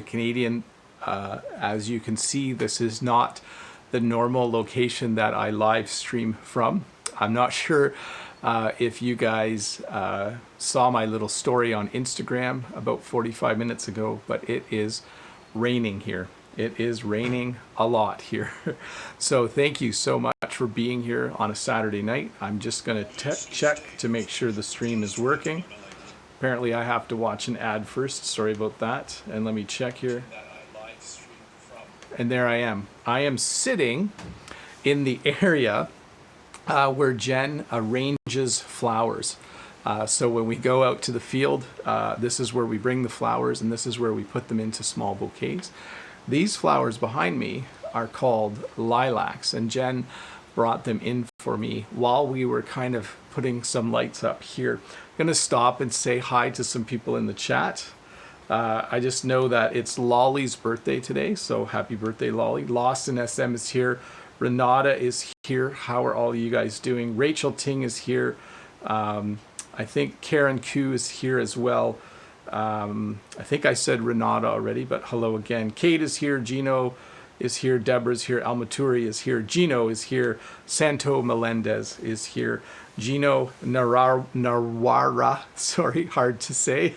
Canadian. As you can see, this is not the normal location that I live stream from. I'm not sure if you guys saw my little story on Instagram about 45 minutes ago, but it is raining here. It is raining a lot here. So thank you so much for being here on a Saturday night. I'm just going to check to make sure the stream is working. Apparently I have to watch an ad first. Sorry about that. And let me check here. And there I am. I am sitting in the area where Jen arranges flowers. So when we go out to the field, this is where we bring the flowers, and this is where we put them into small bouquets. These flowers behind me are called lilacs, and Jen brought them in for me while we were kind of putting some lights up here. I'm going to stop and say hi to some people in the chat. I just know that it's Lolly's birthday today, so happy birthday, Lolly. Lost in SM is here. Renata is here. How are all you guys doing? Rachel Ting is here. I think Karen Koo is here as well. I think I said Renata already, but hello again. Kate is here. Gino is here. Deborah's here. Almaturi is here. Gino is here. Santo Melendez is here. Gino Narwara, sorry, hard to say.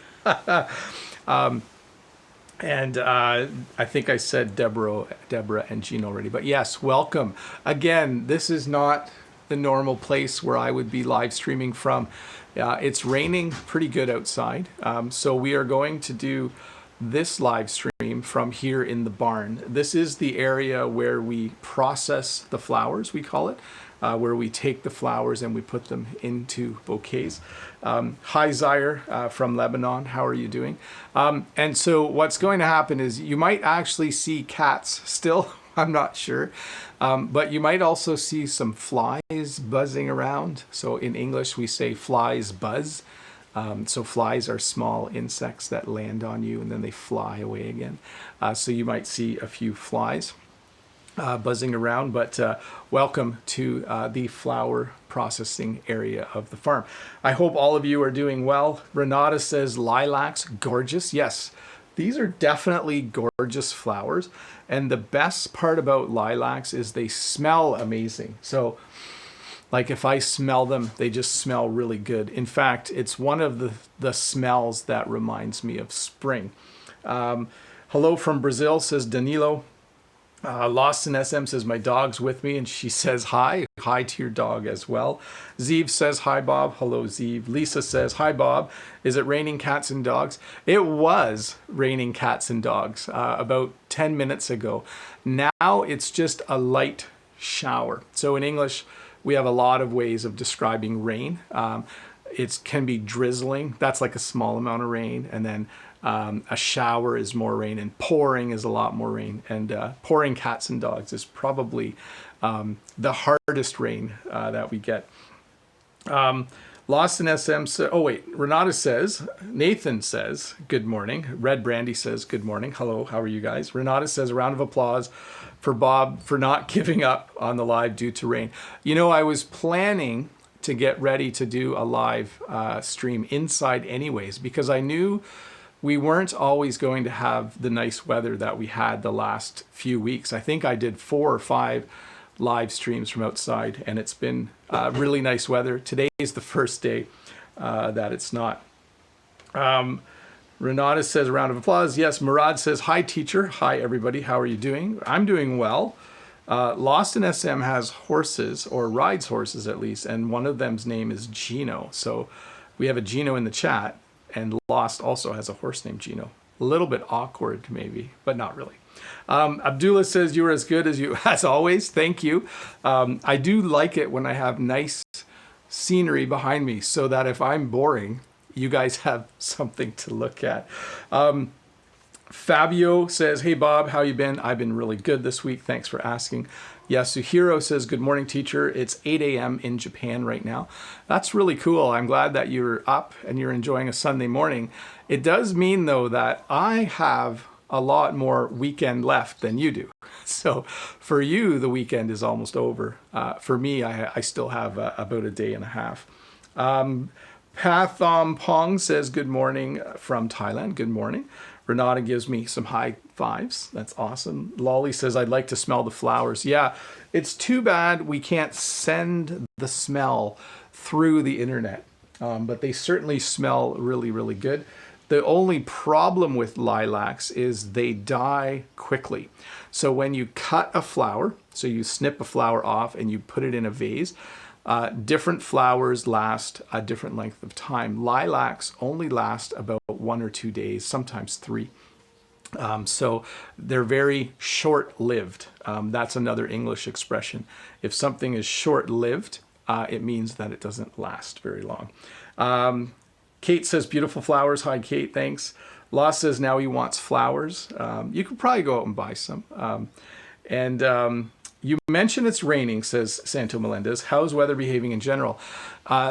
And I think I said Deborah and Gino already. But yes, welcome. Again, this is not the normal place where I would be live streaming from. It's raining pretty good outside. So we are going to do this live stream from here in the barn. This is the area where we process the flowers, we call it, where we take the flowers and we put them into bouquets. Hi Zaire from Lebanon, how are you doing? And so what's going to happen is you might actually see cats still, I'm not sure, but you might also see some flies buzzing around. So in English we say flies buzz. So flies are small insects that land on you and then they fly away again. So you might see a few flies buzzing around, but welcome to the flower processing area of the farm. I hope all of you are doing well. Renata says lilacs, gorgeous. Yes, these are definitely gorgeous flowers. And the best part about lilacs is they smell amazing. So like if I smell them, they just smell really good. In fact, it's one of the smells that reminds me of spring. Hello from Brazil, says Danilo. Lost in SM says, my dog's with me, and she says hi. Hi to your dog as well. Zeev says, hi, Bob. Hello, Zeev. Lisa says, hi, Bob. Is it raining cats and dogs? It was raining cats and dogs about 10 minutes ago. Now it's just a light shower. So in English, we have a lot of ways of describing rain. It can be drizzling. That's like a small amount of rain. And then a shower is more rain, and pouring is a lot more rain. And pouring cats and dogs is probably the hardest rain that we get. Lost in SM says, oh wait, Renata says, Nathan says, good morning. Red Brandy says, good morning. Hello, how are you guys? Renata says, a round of applause for Bob for not giving up on the live due to rain. You know, I was planning to get ready to do a live stream inside anyways, because I knew we weren't always going to have the nice weather that we had the last few weeks. I think I did 4 or 5 live streams from outside, and it's been really nice weather. Today is the first day that it's not. Renata says, a round of applause. Yes, Murad says, hi teacher. Hi everybody, how are you doing? I'm doing well. Lost in SM has horses, or rides horses at least, and one of them's name is Gino. So we have a Gino in the chat. And Lost also has a horse named Gino. A little bit awkward maybe, but not really. Abdullah says, you were as good as you, as always. Thank you. I do like it when I have nice scenery behind me so that if I'm boring, you guys have something to look at. Fabio says, hey Bob, how you been? I've been really good this week. Thanks for asking. Yasuhiro says, good morning, teacher. It's 8 a.m. in Japan right now. That's really cool. I'm glad that you're up and you're enjoying a Sunday morning. It does mean, though, that I have a lot more weekend left than you do. So for you, the weekend is almost over. For me, I still have about a day and a half. Pathom Pong says, good morning from Thailand. Good morning. Renata gives me some high fives. That's awesome. Lolly says, I'd like to smell the flowers. Yeah, it's too bad we can't send the smell through the internet, but they certainly smell really, really good. The only problem with lilacs is they die quickly. So when you cut a flower, so you snip a flower off and you put it in a vase, different flowers last a different length of time. Lilacs only last about 1 or 2 days, sometimes 3. So they're very short-lived. That's another English expression. If something is short-lived, it means that it doesn't last very long. Kate says, beautiful flowers. Hi, Kate. Thanks. Law says now he wants flowers. You could probably go out and buy some. You mentioned it's raining, says Santo Melendez. How's weather behaving in general?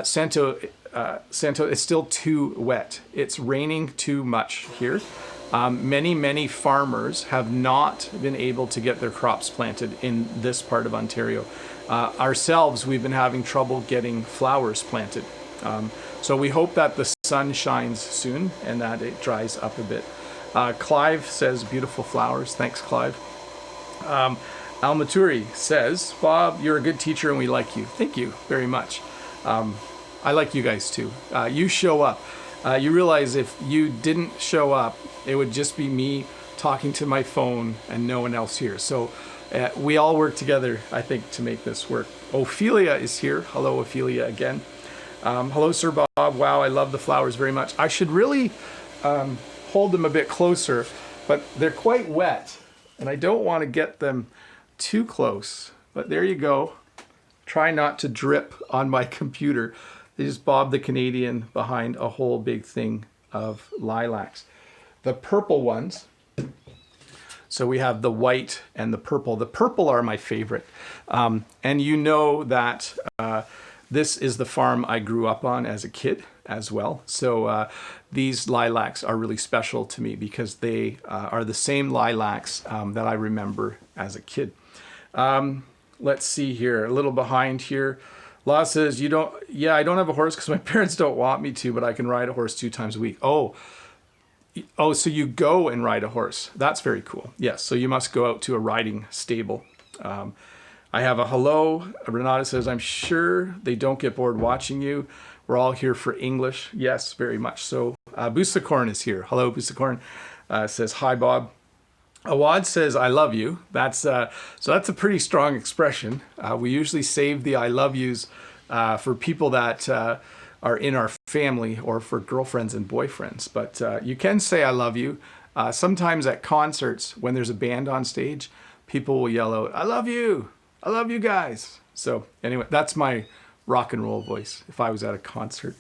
Santo, it's still too wet. It's raining too much here. Many farmers have not been able to get their crops planted in this part of Ontario. Ourselves, we've been having trouble getting flowers planted. So we hope that the sun shines soon and that it dries up a bit. Clive says, beautiful flowers. Thanks, Clive. Almaturi says, Bob, you're a good teacher and we like you. Thank you very much. I like you guys too. You show up. You realize if you didn't show up, it would just be me talking to my phone and no one else here. So we all work together, I think, to make this work. Ophelia is here. Hello, Ophelia, again. Hello, Sir Bob. Wow, I love the flowers very much. I should really hold them a bit closer, but they're quite wet, and I don't want to get them too close. But there you go. Try not to drip on my computer. There's Bob the Canadian behind a whole big thing of lilacs. The purple ones, so we have the white and the purple. The purple are my favorite. And you know that this is the farm I grew up on as a kid as well. So these lilacs are really special to me because they are the same lilacs that I remember as a kid. Let's see here, a little behind here. Law says, I don't have a horse because my parents don't want me to, but I can ride a horse 2 times a week. Oh, so you go and ride a horse. That's very cool. Yes, so you must go out to a riding stable. I have a hello. Renata says, I'm sure they don't get bored watching you. We're all here for English. Yes, very much so. Busacorn is here. Hello, Busacorn. Says, hi, Bob. Awad says, I love you. So that's a pretty strong expression. We usually save the I love yous for people that are in our family or for girlfriends and boyfriends. But you can say I love you. Sometimes at concerts, when there's a band on stage, people will yell out, I love you. I love you guys. So anyway, that's my rock and roll voice if I was at a concert.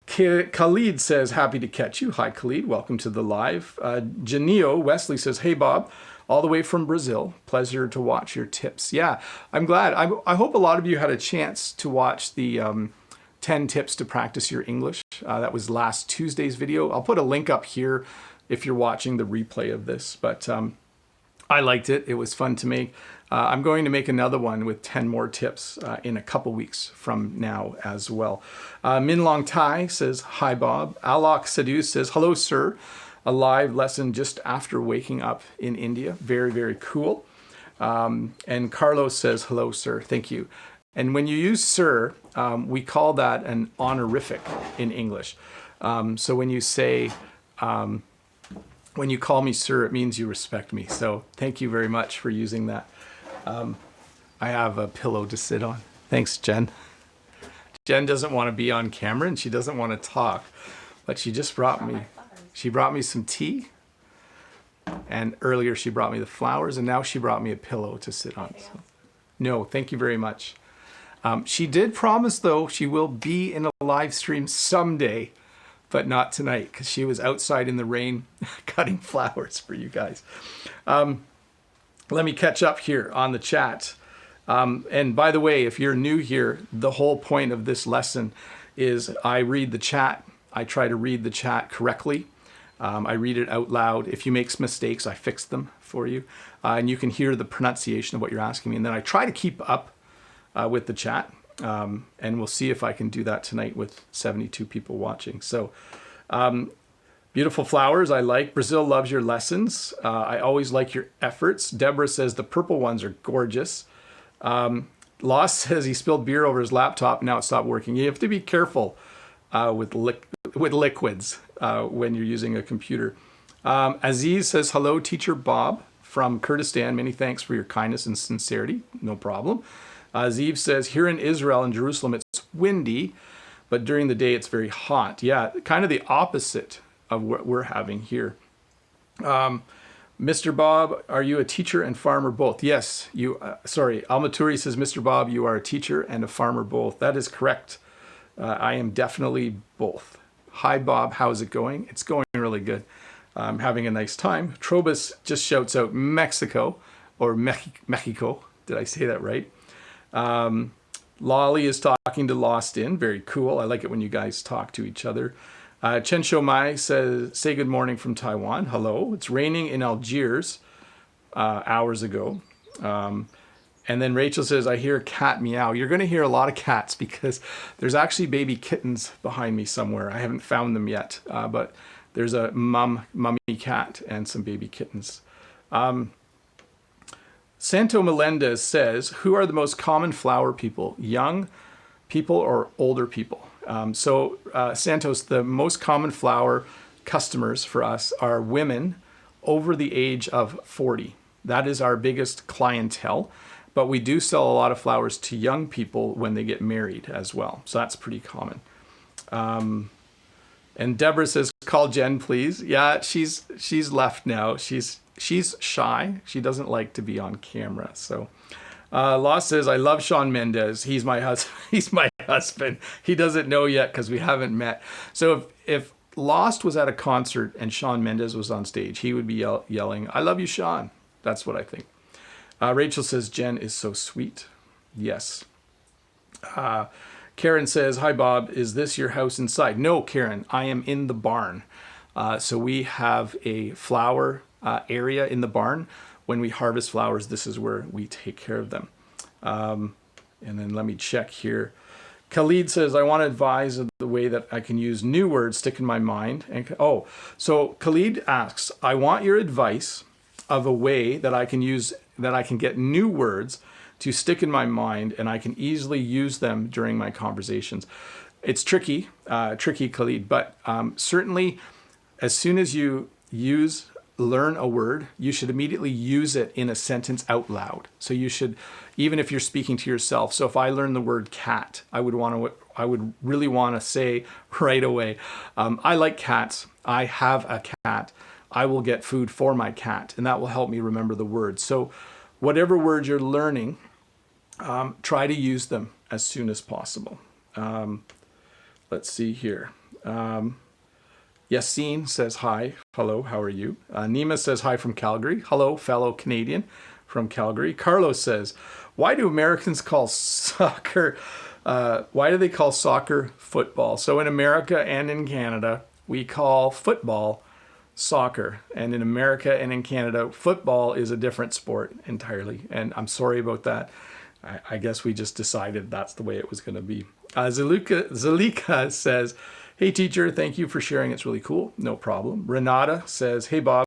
Khalid says, happy to catch you. Hi, Khalid. Welcome to the live. Janio Wesley says, hey, Bob, all the way from Brazil. Pleasure to watch your tips. Yeah, I'm glad. I hope a lot of you had a chance to watch the 10 tips to practice your English. That was last Tuesday's video. I'll put a link up here if you're watching the replay of this. But I liked it. It was fun to make. I'm going to make another one with 10 more tips in a couple weeks from now as well. Min Long Tai says, hi, Bob. Alok Sadhu says, hello, sir. A live lesson just after waking up in India. Very, very cool. And Carlos says, hello, sir. Thank you. And when you use sir, we call that an honorific in English. So when you say, when you call me sir, it means you respect me. So thank you very much for using that. I have a pillow to sit on. Thanks, Jen. Jen doesn't want to be on camera and she doesn't want to talk, but she just brought me some tea. And earlier she brought me the flowers and now she brought me a pillow to sit on. So, no, thank you very much. She did promise though she will be in a live stream someday, but not tonight because she was outside in the rain cutting flowers for you guys. Let me catch up here on the chat. And by the way, if you're new here, the whole point of this lesson is I read the chat. I try to read the chat correctly. I read it out loud. If you make mistakes, I fix them for you. And you can hear the pronunciation of what you're asking me. And then I try to keep up with the chat. And we'll see if I can do that tonight with 72 people watching. So Beautiful flowers, I like. Brazil loves your lessons. I always like your efforts. Deborah says the purple ones are gorgeous. Loss says he spilled beer over his laptop. Now it stopped working. You have to be careful with liquids when you're using a computer. Aziz says, hello, Teacher Bob from Kurdistan. Many thanks for your kindness and sincerity. No problem. Zeev says, here in Israel and Jerusalem, it's windy, but during the day it's very hot. Yeah, kind of the opposite of what we're having here. Mr. Bob, are you a teacher and farmer both? Yes, Almaturi says, Mr. Bob, you are a teacher and a farmer both. That is correct. I am definitely both. Hi, Bob, how's it going? It's going really good. I'm having a nice time. Trobus just shouts out Mexico, or Mexico. Did I say that right? Lolly is talking to Lost In. Very cool. I like it when you guys talk to each other. Chen Shomai says, say good morning from Taiwan. Hello. It's raining in Algiers hours ago. And then Rachel says, I hear a cat meow. You're going to hear a lot of cats because there's actually baby kittens behind me somewhere. I haven't found them yet, but there's a mummy cat and some baby kittens. Santo Melendez says, who are the most common flower people, young people or older people? Santos, the most common flower customers for us are women over the age of 40. That is our biggest clientele, but we do sell a lot of flowers to young people when they get married as well. So that's pretty common. And Deborah says, call Jen, please. Yeah, she's left now. She's shy. She doesn't like to be on camera. So Lost says, I love Shawn Mendes. He's my husband. He's my husband. He doesn't know yet because we haven't met. So if Lost was at a concert and Shawn Mendes was on stage, he would be yelling, I love you, Shawn. That's what I think. Rachel says, Jen is so sweet. Yes. Karen says, hi, Bob. Is this your house inside? No, Karen, I am in the barn. So we have a flower area in the barn. When we harvest flowers, this is where we take care of them. And then let me check here. Khalid says, I want to advise of the way that I can use new words stick in my mind. So Khalid asks, I want your advice of a way that I can use, that I can get new words to stick in my mind and I can easily use them during my conversations. It's tricky, Khalid, but certainly as soon as you learn a word, you should immediately use it in a sentence out loud. So you should, even if you're speaking to yourself. So if I learn the word cat, I would really want to say right away, I like cats. I have a cat. I will get food for my cat, and that will help me remember the word. So whatever word you're learning, try to use them as soon as possible. Let's see here. Yassine says hi. Hello, how are you? Nima says hi from Calgary. Hello, fellow Canadian from Calgary. Carlos says, why do Americans call soccer, why do they call soccer football? So in America and in Canada, we call football soccer. And in America and in Canada, football is a different sport entirely. And I'm sorry about that. I guess we just decided that's the way it was going to be. Zalika says, hey teacher, thank you for sharing. It's really cool. No problem. Renata says, hey Bob,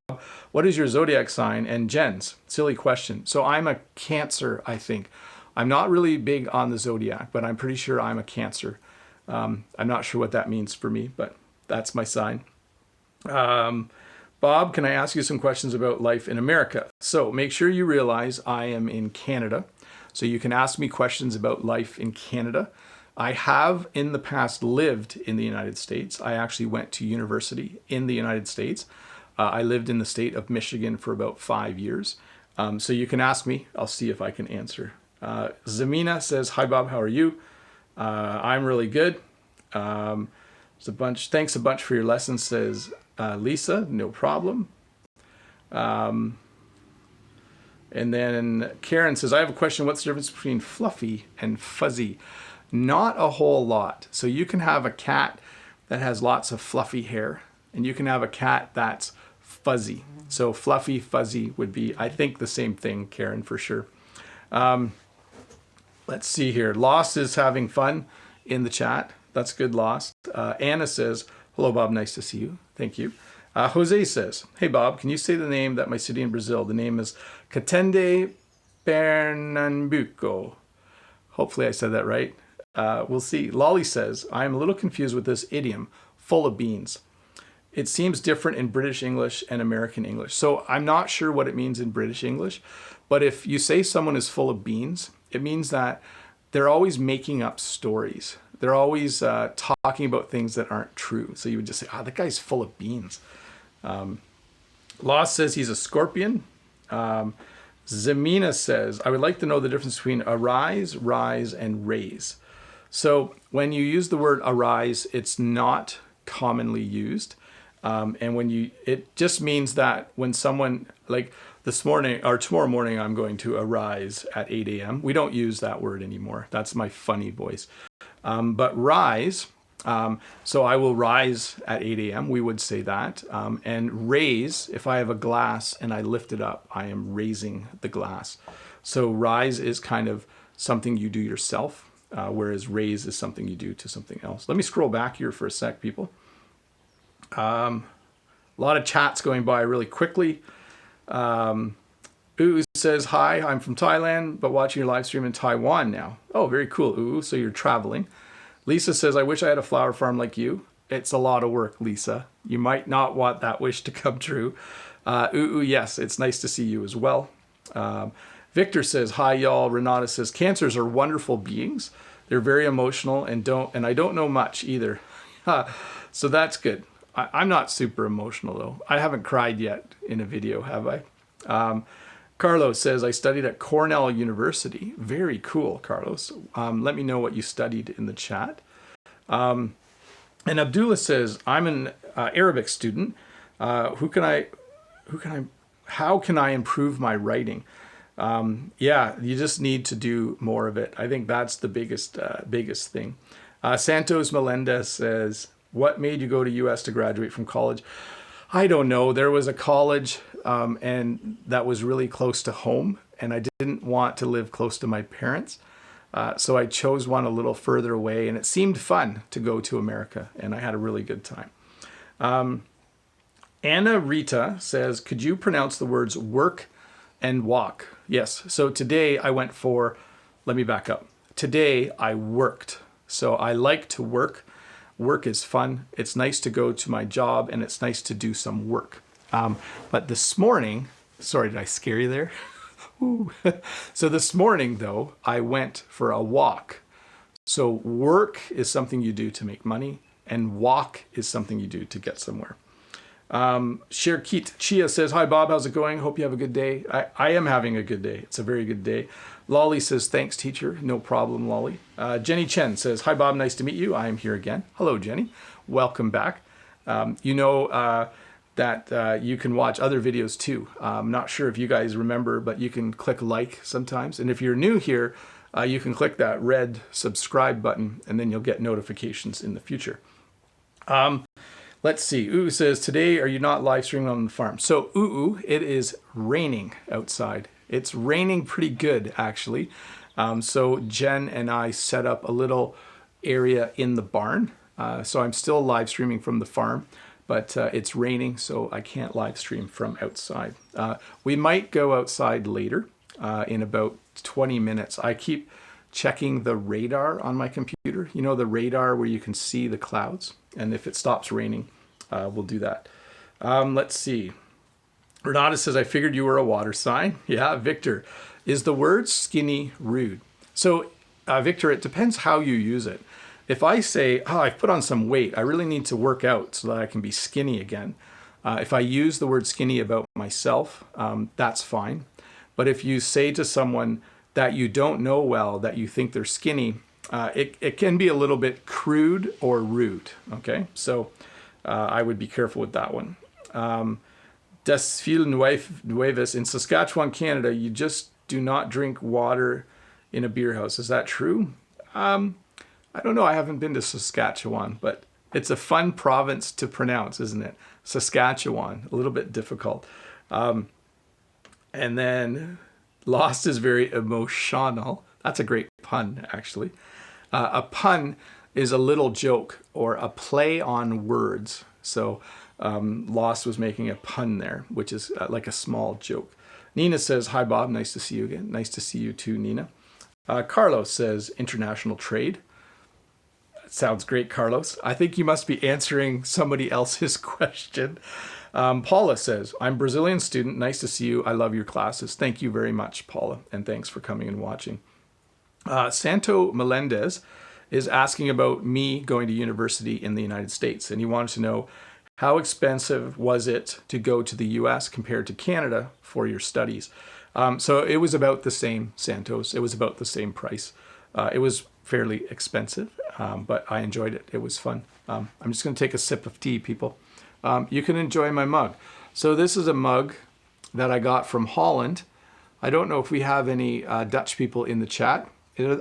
what is your zodiac sign? And Jen's, silly question. So I'm a Cancer, I think. I'm not really big on the zodiac, but I'm pretty sure I'm a Cancer. I'm not sure what that means for me, but that's my sign. Bob, can I ask you some questions about life in America? So make sure you realize I am in Canada. So you can ask me questions about life in Canada. I have in the past lived in the United States. I actually went to university in the United States. I lived in the state of Michigan for about 5 years. So you can ask me. I'll see if I can answer. Zamina says, hi Bob, how are you? I'm really good. Thanks a bunch for your lessons, says Lisa, no problem. And then Karen says, I have a question. What's the difference between fluffy and fuzzy? Not a whole lot. So you can have a cat that has lots of fluffy hair, and you can have a cat that's fuzzy. So fluffy, fuzzy would be, I think, the same thing, Karen, for sure. Let's see here. Lost is having fun in the chat. That's good, Lost. Anna says, hello, Bob. Nice to see you. Thank you. Jose says, hey Bob, can you say the name that my city in Brazil? The name is Catende Pernambuco. Hopefully I said that right. We'll see. Lolly says, I'm a little confused with this idiom, full of beans. It seems different in British English and American English. So I'm not sure what it means in British English, but if you say someone is full of beans, it means that they're always making up stories. They're always talking about things that aren't true. So you would just say, that guy's full of beans. Lost says he's a scorpion. Zemina says, I would like to know the difference between arise, rise, and raise. So when you use the word arise, it's not commonly used. And it just means that when someone, like this morning or tomorrow morning, I'm going to arise at 8 a.m. We don't use that word anymore. That's my funny voice. But rise, so I will rise at 8 a.m. We would say that. And raise, if I have a glass and I lift it up, I am raising the glass. So rise is kind of something you do yourself, whereas raise is something you do to something else. Let me scroll back here for a sec, people. A lot of chats going by really quickly. Ooh says, hi, I'm from Thailand, but watching your live stream in Taiwan now. Oh, very cool, Ooh, so you're traveling. Lisa says, I wish I had a flower farm like you. It's a lot of work, Lisa. You might not want that wish to come true. Ooh, yes, it's nice to see you as well. Victor says, hi, y'all. Renata says, cancers are wonderful beings. They're very emotional and I don't know much either. So that's good. I'm not super emotional, though. I haven't cried yet in a video, have I? Carlos says, I studied at Cornell University. Very cool, Carlos. Let me know what you studied in the chat. And Abdullah says, I'm an Arabic student. How can I improve my writing? Yeah, you just need to do more of it. I think that's the biggest thing. Santos Melendez says, what made you go to US to graduate from college? I don't know. There was a college and that was really close to home, and I didn't want to live close to my parents. So I chose one a little further away, and it seemed fun to go to America, and I had a really good time. Anna Rita says, could you pronounce the words work and walk? Yes. So today I went for, let me back up. Today I worked. So I like to work. Work is fun. It's nice to go to my job, and it's nice to do some work. But this morning, sorry, did I scare you there? Ooh. So this morning, though, I went for a walk. So work is something you do to make money, and walk is something you do to get somewhere. Sherkit Chia says, hi, Bob. How's it going? Hope you have a good day. I am having a good day. It's a very good day. Lolly says, thanks, teacher. No problem, Lolly. Jenny Chen says, hi, Bob. Nice to meet you. I am here again. Hello, Jenny. Welcome back. You know that you can watch other videos too. I'm not sure if you guys remember, but you can click like sometimes. And if you're new here, you can click that red subscribe button, and then you'll get notifications in the future. Let's see. Ooh says, today are you not live streaming on the farm? So it is raining outside. It's raining pretty good, actually. So Jen and I set up a little area in the barn. So I'm still live streaming from the farm, but it's raining, so I can't live stream from outside. We might go outside later in about 20 minutes. I keep checking the radar on my computer. You know, the radar where you can see the clouds. And if it stops raining, we'll do that. Let's see. Renata says, I figured you were a water sign. Yeah, Victor. Is the word skinny rude? So, Victor, it depends how you use it. If I say, I've put on some weight, I really need to work out so that I can be skinny again. If I use the word skinny about myself, that's fine. But if you say to someone that you don't know well, that you think they're skinny, it can be a little bit crude or rude, okay? So I would be careful with that one. Desfile Nuevas, in Saskatchewan, Canada, you just do not drink water in a beer house. Is that true? I don't know. I haven't been to Saskatchewan, but it's a fun province to pronounce, isn't it? Saskatchewan, a little bit difficult. And then lost is very emotional. That's a great pun, actually. A pun is a little joke or a play on words. So Lost was making a pun there, which is like a small joke. Nina says, hi, Bob. Nice to see you again. Nice to see you too, Nina. Carlos says, international trade. Sounds great, Carlos. I think you must be answering somebody else's question. Paula says, I'm Brazilian student. Nice to see you. I love your classes. Thank you very much, Paula. And thanks for coming and watching. Santo Melendez is asking about me going to university in the United States. And he wanted to know, how expensive was it to go to the US compared to Canada for your studies? So it was about the same, Santos. It was about the same price. It was fairly expensive, but I enjoyed it. It was fun. I'm just going to take a sip of tea, people. You can enjoy my mug. So this is a mug that I got from Holland. I don't know if we have any Dutch people in the chat.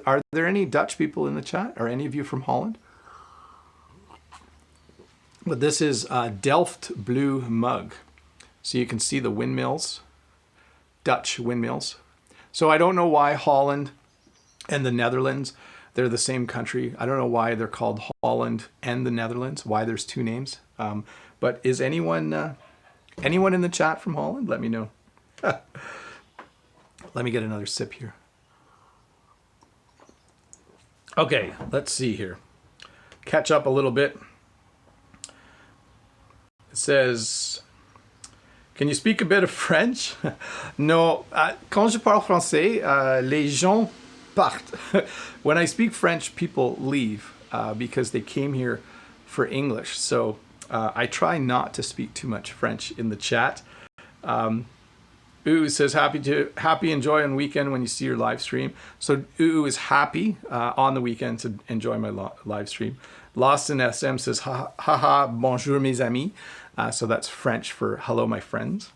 Are there any Dutch people in the chat? Are any of you from Holland? But this is a Delft blue mug. So you can see the windmills, Dutch windmills. So I don't know why Holland and the Netherlands, they're the same country. I don't know why they're called Holland and the Netherlands, why there's two names. But is anyone in the chat from Holland? Let me know. Let me get another sip here. Okay, let's see here. Catch up a little bit. It says, can you speak a bit of French? No, quand je parle français, les gens partent. When I speak French, people leave because they came here for English. So I try not to speak too much French in the chat. Ooh says, happy enjoy on weekend when you see your live stream. So Ooh is happy on the weekend to enjoy my live stream. Lost in SM says, haha, bonjour mes amis. So that's French for hello, my friends.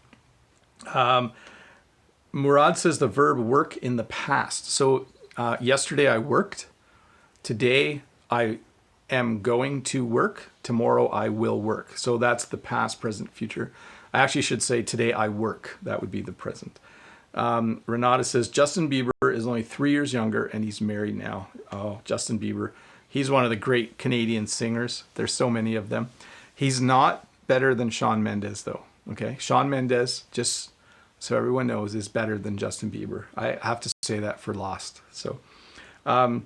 Murad says the verb work in the past. So yesterday I worked. Today I am going to work. Tomorrow I will work. So that's the past, present, future. I actually should say today I work. That would be the present. Renata says Justin Bieber is only 3 years younger and he's married now. Oh, Justin Bieber. He's one of the great Canadian singers. There's so many of them. He's not better than Shawn Mendes though. Okay. Shawn Mendes, just so everyone knows, is better than Justin Bieber. I have to say that for Lost. So, hi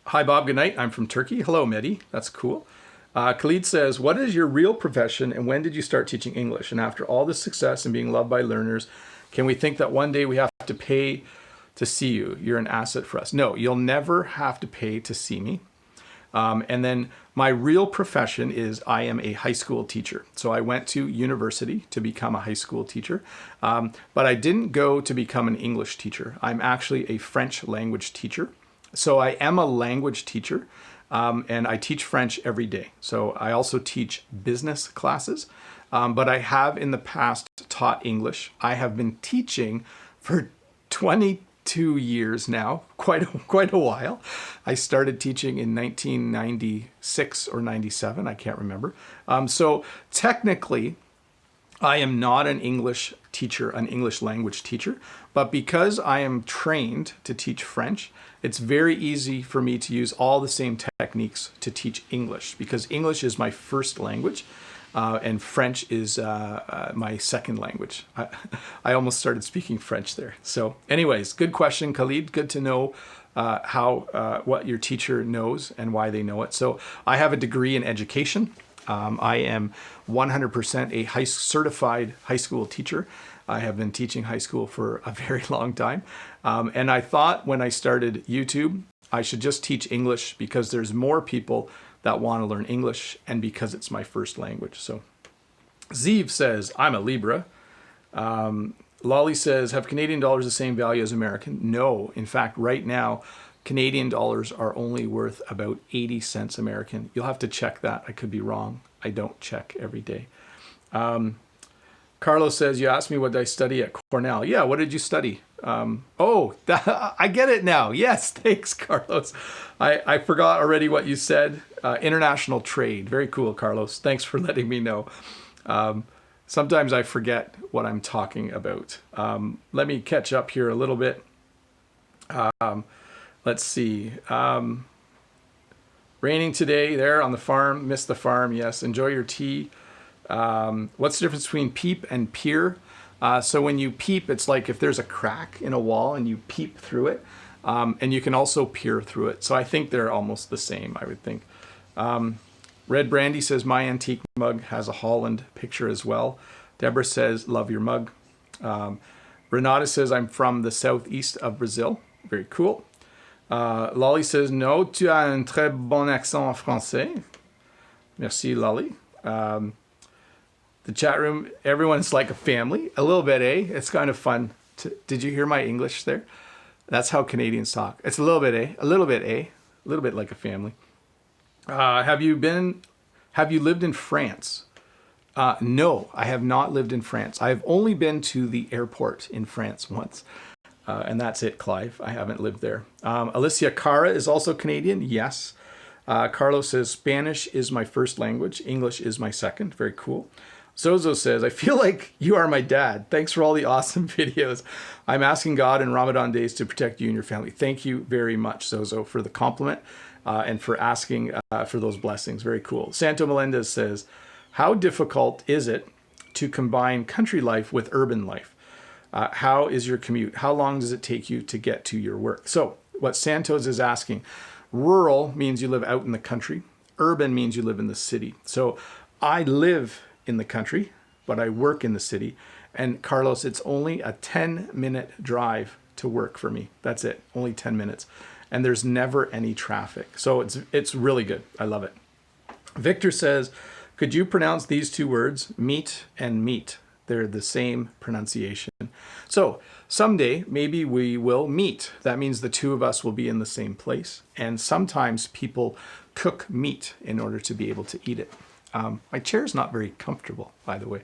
Bob, good night. I'm from Turkey. Hello, Mehdi. That's cool. Khalid says, what is your real profession and when did you start teaching English? And after all this success and being loved by learners, can we think that one day we have to pay to see you? You're an asset for us. No, you'll never have to pay to see me. And then my real profession is I am a high school teacher. So I went to university to become a high school teacher, but I didn't go to become an English teacher. I'm actually a French language teacher. So I am a language teacher. And I teach French every day. So I also teach business classes, but I have in the past taught English. I have been teaching for 22 years now, quite a while. I started teaching in 1996 or 97, I can't remember. So technically, I am not an English teacher, an English language teacher, but because I am trained to teach French, it's very easy for me to use all the same techniques to teach English because English is my first language and French is my second language. I almost started speaking French there. So anyways, good question, Khalid. Good to know what your teacher knows and why they know it. So I have a degree in education. I am 100% a certified high school teacher. I have been teaching high school for a very long time. And I thought when I started YouTube, I should just teach English because there's more people that want to learn English and because it's my first language. So Zeev says, I'm a Libra. Lolly says, have Canadian dollars the same value as American? No. In fact, right now, Canadian dollars are only worth about 80 cents American. You'll have to check that. I could be wrong. I don't check every day. Carlos says, you asked me what I study at Cornell. Yeah, what did you study? I get it now. Yes, thanks, Carlos. I forgot already what you said. International trade. Very cool, Carlos. Thanks for letting me know. Sometimes I forget what I'm talking about. Let me catch up here a little bit. Let's see. Raining today there on the farm. Missed the farm. Yes, enjoy your tea. What's the difference between peep and peer? So when you peep, it's like if there's a crack in a wall and you peep through it. And you can also peer through it. So I think they're almost the same, I would think. Red Brandy says, my antique mug has a Holland picture as well. Deborah says, love your mug. Renata says, I'm from the southeast of Brazil. Very cool. Lolly says, no, tu as un très bon accent en français. Merci, Lolly. The chat room, everyone's like a family. A little bit, eh? It's kind of fun. Did you hear my English there? That's how Canadians talk. It's a little bit, eh? A little bit, eh? A little bit like a family. Have you lived in France? No, I have not lived in France. I've only been to the airport in France once. And that's it, Clive. I haven't lived there. Alicia Cara is also Canadian. Yes. Carlos says, Spanish is my first language. English is my second. Very cool. Zozo says, I feel like you are my dad. Thanks for all the awesome videos. I'm asking God in Ramadan days to protect you and your family. Thank you very much, Zozo, for the compliment and for asking for those blessings. Very cool. Santo Melendez says, how difficult is it to combine country life with urban life? How is your commute? How long does it take you to get to your work? So what Santos is asking, rural means you live out in the country. Urban means you live in the city. So I live in the country, but I work in the city. And Carlos, it's only a 10-minute drive to work for me. That's it, only 10 minutes. And there's never any traffic. So it's really good. I love it. Victor says, could you pronounce these two words, meet and meet? They're the same pronunciation. So someday, maybe we will meet. That means the two of us will be in the same place. And sometimes people cook meat in order to be able to eat it. My chair's not very comfortable, by the way.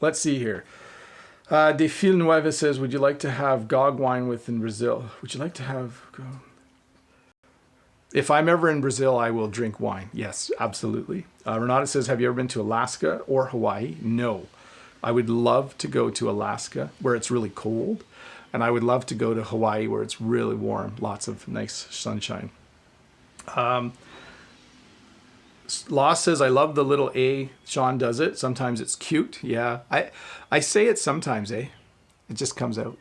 Let's see here. De Fil Nueva says, would you like to have GOG wine with in Brazil? Would you like to have... If I'm ever in Brazil, I will drink wine. Yes, absolutely. Renata says, have you ever been to Alaska or Hawaii? No. I would love to go to Alaska where it's really cold. And I would love to go to Hawaii where it's really warm. Lots of nice sunshine. Law says, I love the little A. Sean does it. Sometimes it's cute. Yeah. I say it sometimes, eh? It just comes out.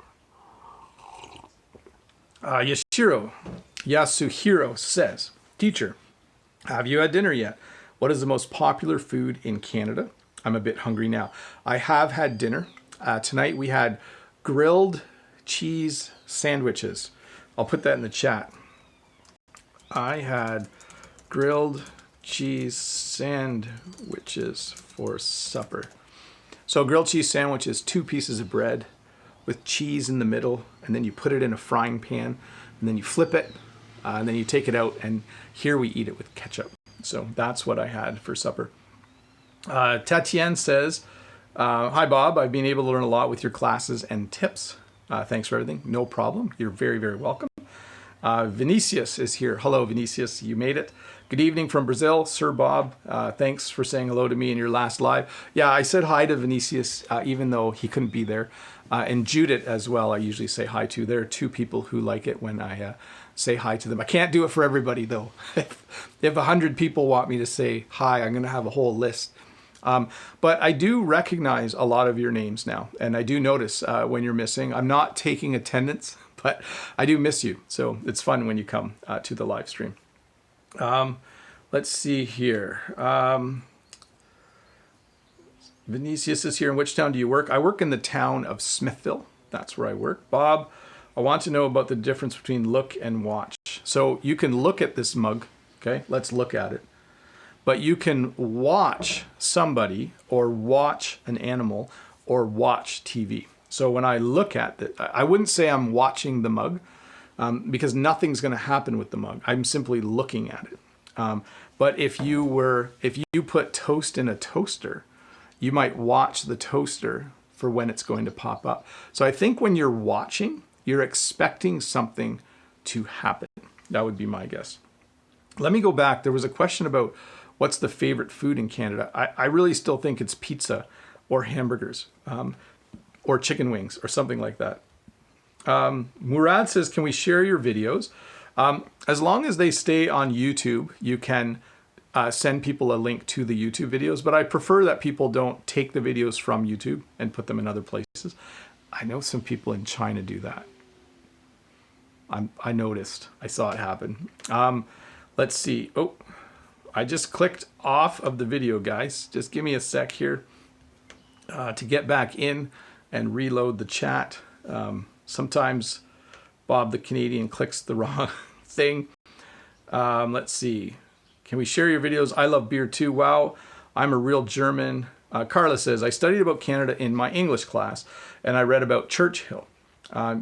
Yasuhiro says, teacher, have you had dinner yet? What is the most popular food in Canada? I'm a bit hungry now. I have had dinner. Tonight we had grilled cheese sandwiches. I'll put that in the chat. I had grilled cheese sandwiches for supper. So grilled cheese sandwich is 2 pieces of bread with cheese in the middle, and then you put it in a frying pan, and then you flip it, and then you take it out, and here we eat it with ketchup. So that's what I had for supper. Tatienne says, hi Bob, I've been able to learn a lot with your classes and tips. Thanks for everything. No problem. You're very, very welcome. Vinicius is here. Hello, Vinicius. You made it. Good evening from Brazil, Sir Bob. Thanks for saying hello to me in your last live. Yeah, I said hi to Vinicius, even though he couldn't be there. And Judith as well, I usually say hi to. There are 2 people who like it when I say hi to them. I can't do it for everybody, though. If 100 people want me to say hi, I'm going to have a whole list. But I do recognize a lot of your names now. And I do notice when you're missing. I'm not taking attendance, but I do miss you. So it's fun when you come to the live stream. Let's see here. Vinicius is here. In which town do you work? I work in the town of Smithville. That's where I work. Bob, I want to know about the difference between look and watch. So you can look at this mug. Okay, let's look at it. But you can watch somebody or watch an animal or watch TV. So when I look at it, I wouldn't say I'm watching the mug because nothing's going to happen with the mug. I'm simply looking at it. But if you put toast in a toaster, you might watch the toaster for when it's going to pop up. So I think when you're watching, you're expecting something to happen. That would be my guess. Let me go back. There was a question about what's the favorite food in Canada. I really still think it's pizza or hamburgers or chicken wings or something like that. Murad says, can we share your videos? As long as they stay on YouTube, you can send people a link to the YouTube videos, but I prefer that people don't take the videos from YouTube and put them in other places. I know some people in China do that. I noticed. I saw it happen. Let's see. Oh, I just clicked off of the video, guys. Just give me a sec here to get back in and reload the chat. Sometimes Bob the Canadian clicks the wrong thing. Let's see. Can we share your videos? I love beer too. Wow, I'm a real German. Carla says, I studied about Canada in my English class, and I read about Churchill.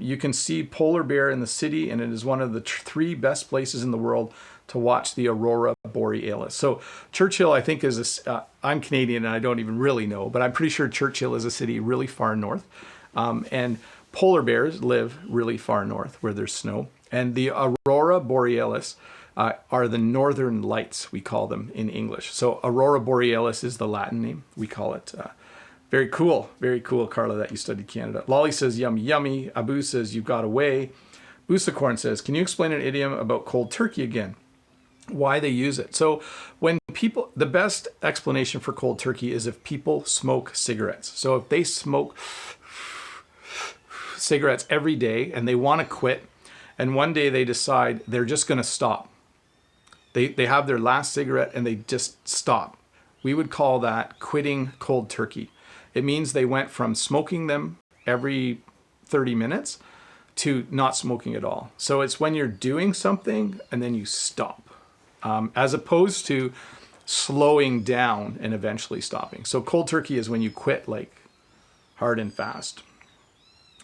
You can see polar bear in the city, and it is one of the 3 best places in the world to watch the aurora borealis. So Churchill, I think, is I'm Canadian and I don't even really know, but I'm pretty sure Churchill is a city really far north. And polar bears live really far north where there's snow. And the aurora borealis are the northern lights, we call them in English. So aurora borealis is the Latin name. We call it. Very cool, Carla, that you studied Canada. Lolly says, yummy, yummy. Abu says, you've got away. Boosacorn says, can you explain an idiom about cold turkey again? Why they use it. So when people, the best explanation for cold turkey is if people smoke cigarettes. So if they smoke cigarettes every day and they want to quit, and one day they decide they're just going to stop. They have their last cigarette and they just stop. We would call that quitting cold turkey. It means they went from smoking them every 30 minutes to not smoking at all. So it's when you're doing something and then you stop, as opposed to slowing down and eventually stopping. So cold turkey is when you quit like hard and fast.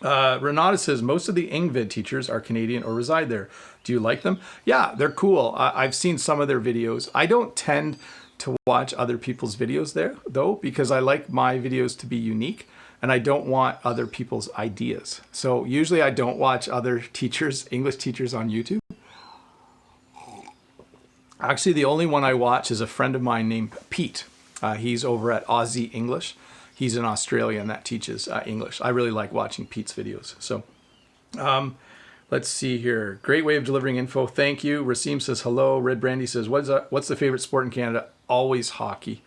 Renata says, most of the Ingvid teachers are Canadian or reside there. Do you like them? Yeah, they're cool. I've seen some of their videos. I don't tend to watch other people's videos there, though, because I like my videos to be unique and I don't want other people's ideas. So usually I don't watch other teachers, English teachers on YouTube. Actually, the only one I watch is a friend of mine named Pete. He's over at Aussie English. He's an Australian that teaches English. I really like watching Pete's videos. So let's see here. Great way of delivering info. Thank you. Rasim says hello. Red Brandy says, what's the favorite sport in Canada? Always hockey.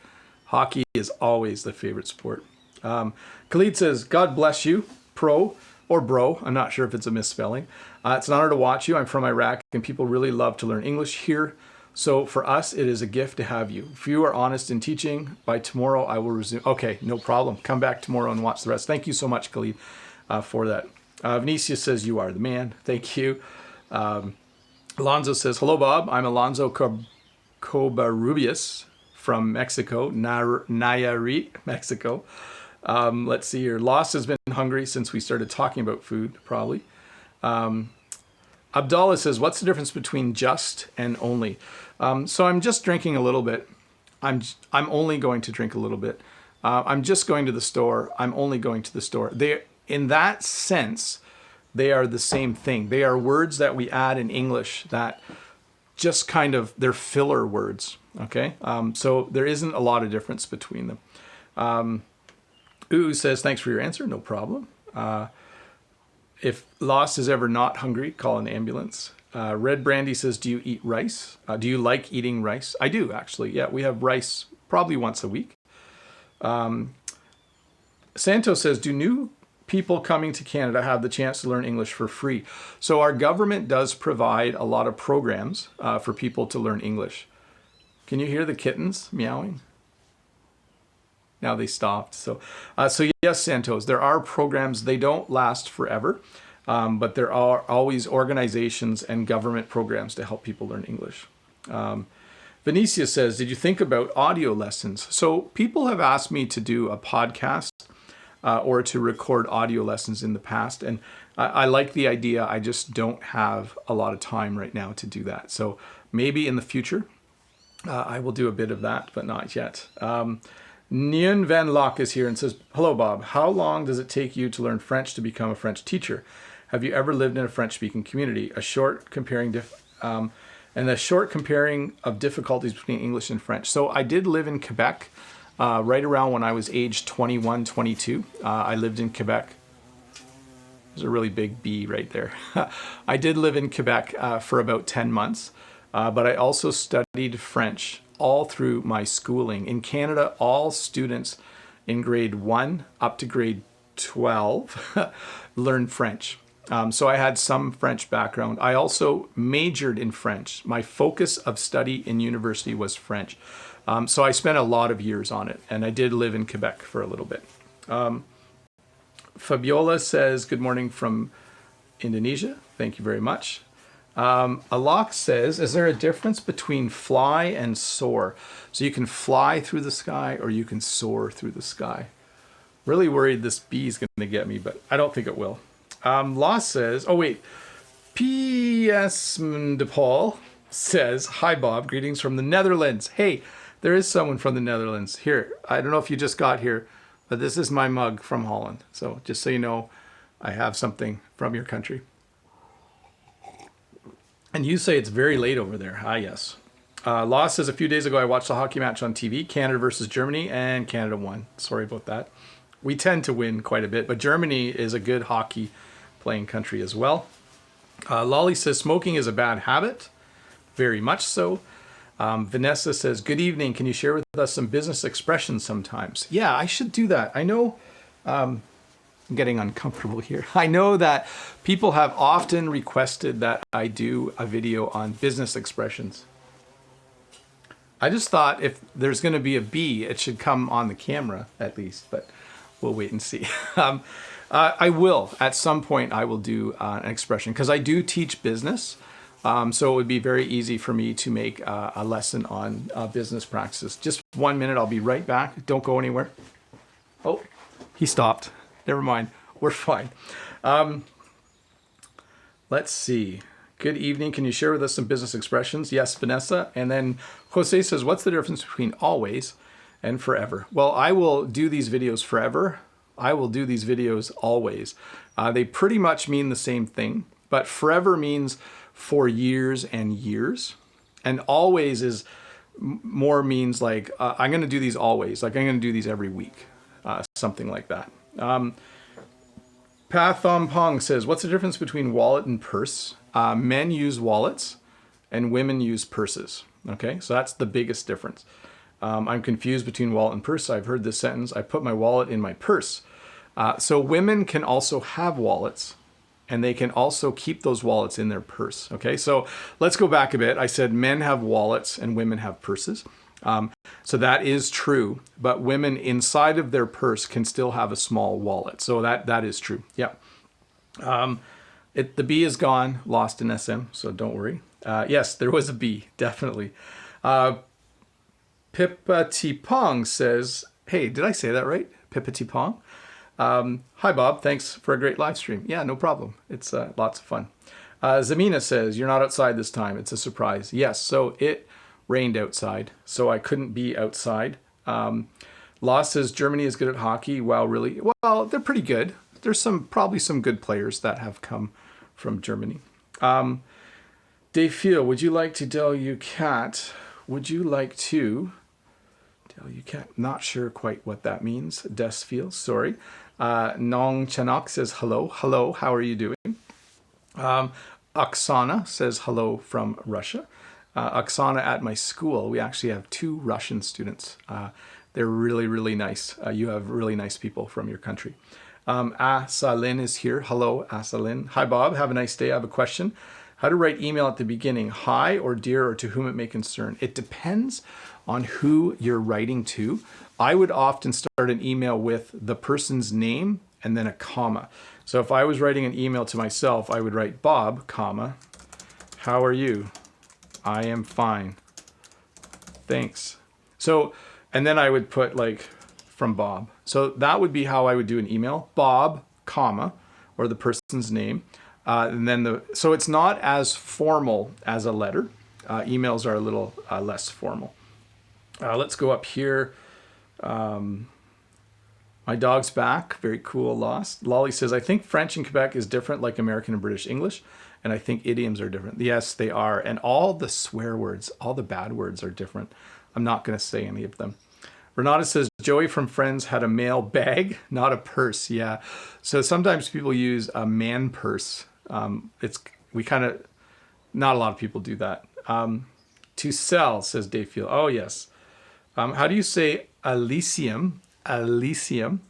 Hockey is always the favorite sport. Khalid says, God bless you, pro or bro. I'm not sure if it's a misspelling. It's an honor to watch you. I'm from Iraq and people really love to learn English here. So for us, it is a gift to have you. If you are honest in teaching, by tomorrow I will resume. Okay, no problem. Come back tomorrow and watch the rest. Thank you so much, Khalid, for that. Venetia says, you are the man. Thank you. Alonzo says, hello, Bob. I'm Alonzo Cobarrubias from Mexico, Nayarit, Mexico. Let's see here. Lost has been hungry since we started talking about food, probably. Abdallah says, what's the difference between just and only? So I'm just drinking a little bit. I'm only going to drink a little bit. I'm just going to the store. I'm only going to the store. In that sense, they are the same thing. They are words that we add in English that just kind of, they're filler words, okay? So there isn't a lot of difference between them. Ooh says, thanks for your answer, no problem. If Lost is ever not hungry, call an ambulance. Red Brandy says, do you eat rice? Do you like eating rice? I do, actually. Yeah, we have rice probably once a week. Santos says, do new people coming to Canada have the chance to learn English for free? So our government does provide a lot of programs for people to learn English. Can you hear the kittens meowing? Now they stopped. So yes, Santos, there are programs. They don't last forever, but there are always organizations and government programs to help people learn English. Venetia says, did you think about audio lessons? So people have asked me to do a podcast or to record audio lessons in the past. And I like the idea. I just don't have a lot of time right now to do that. So maybe in the future, I will do a bit of that, but not yet. Nguyen Van Locke is here and says, hello, Bob. How long does it take you to learn French to become a French teacher? Have you ever lived in a French-speaking community? A short comparing of difficulties between English and French. So I did live in Quebec right around when I was age 21, 22. I lived in Quebec. There's a really big B right there. I did live in Quebec for about 10 months, but I also studied French all through my schooling. In Canada, all students in grade 1 up to grade 12 learn French. So I had some French background. I also majored in French. My focus of study in university was French. So I spent a lot of years on it, and I did live in Quebec for a little bit. Fabiola says, good morning from Indonesia. Thank you very much. Alok says, is there a difference between fly and soar? So you can fly through the sky or you can soar through the sky. Really worried this bee is going to get me, but I don't think it will. Law says, oh wait, P.S. DePaul says, hi Bob, greetings from the Netherlands. Hey, there is someone from the Netherlands. Here, I don't know if you just got here, but this is my mug from Holland. So just so you know, I have something from your country. And you say it's very late over there. Ah, yes. Law says, a few days ago, I watched a hockey match on TV, Canada versus Germany, and Canada won. Sorry about that. We tend to win quite a bit, but Germany is a good hockey playing country as well. Lolly says, smoking is a bad habit. Very much so. Vanessa says, good evening. Can you share with us some business expressions sometimes? Yeah, I should do that. I know, I'm getting uncomfortable here. I know that people have often requested that I do a video on business expressions. I just thought if there's going to be a bee, it should come on the camera at least, but we'll wait and see. I will, at some point, I will do an expression because I do teach business. So it would be very easy for me to make a lesson on business practices. Just 1 minute, I'll be right back. Don't go anywhere. Oh, he stopped. Never mind. We're fine. Let's see. Good evening. Can you share with us some business expressions? Yes, Vanessa. And then Jose says, what's the difference between always and forever? Well, I will do these videos forever. I will do these videos always. They pretty much mean the same thing, but forever means for years and years. And always is more means like, I'm going to do these always. Like I'm going to do these every week. Something like that. Pathompong says, what's the difference between wallet and purse? Men use wallets and women use purses. Okay, so that's the biggest difference. I'm confused between wallet and purse. I've heard this sentence, I put my wallet in my purse. So women can also have wallets and they can also keep those wallets in their purse. Okay, so let's go back a bit. I said men have wallets and women have purses. So that is true, but women inside of their purse can still have a small wallet. So that is true. Yeah. The B is gone, lost in SM, so don't worry. Yes, there was a B, definitely. Pipatipong says, hey, did I say that right? Pipatipong? Hi, Bob. Thanks for a great live stream. Yeah, no problem. It's lots of fun. Zamina says, you're not outside this time. It's a surprise. Yes, so it rained outside, so I couldn't be outside. Law says Germany is good at hockey. Wow, really? Well, they're pretty good. There's probably some good players that have come from Germany. Dave, would you like to tell you cat? Would you like to tell you cat? Not sure quite what that means. Desfield, sorry. Nong Chanok says hello. Hello, how are you doing? Oksana says hello from Russia. Oksana, at my school, we actually have 2 Russian students. They're really, really nice. You have really nice people from your country. Asalin is here. Hello, Asalin. Hi, Bob. Have a nice day. I have a question. How to write email at the beginning, hi or dear or to whom it may concern. It depends on who you're writing to. I would often start an email with the person's name and then a comma. So if I was writing an email to myself, I would write Bob, comma, how are you? I am fine. Thanks. So, and then I would put like from Bob. So that would be how I would do an email. Bob, comma, or the person's name. And then so it's not as formal as a letter. Emails are a little less formal. Let's go up here. My dog's back. Very cool. Lost. Lolly says, I think French in Quebec is different like American and British English. And I think idioms are different. Yes, they are. And all the swear words, all the bad words are different. I'm not going to say any of them. Renata says, Joey from Friends had a mail bag, not a purse. Yeah. So sometimes people use a man purse. Not a lot of people do that. To sell, says Dave Field. Oh, yes. How do you say Elysium? Elysium.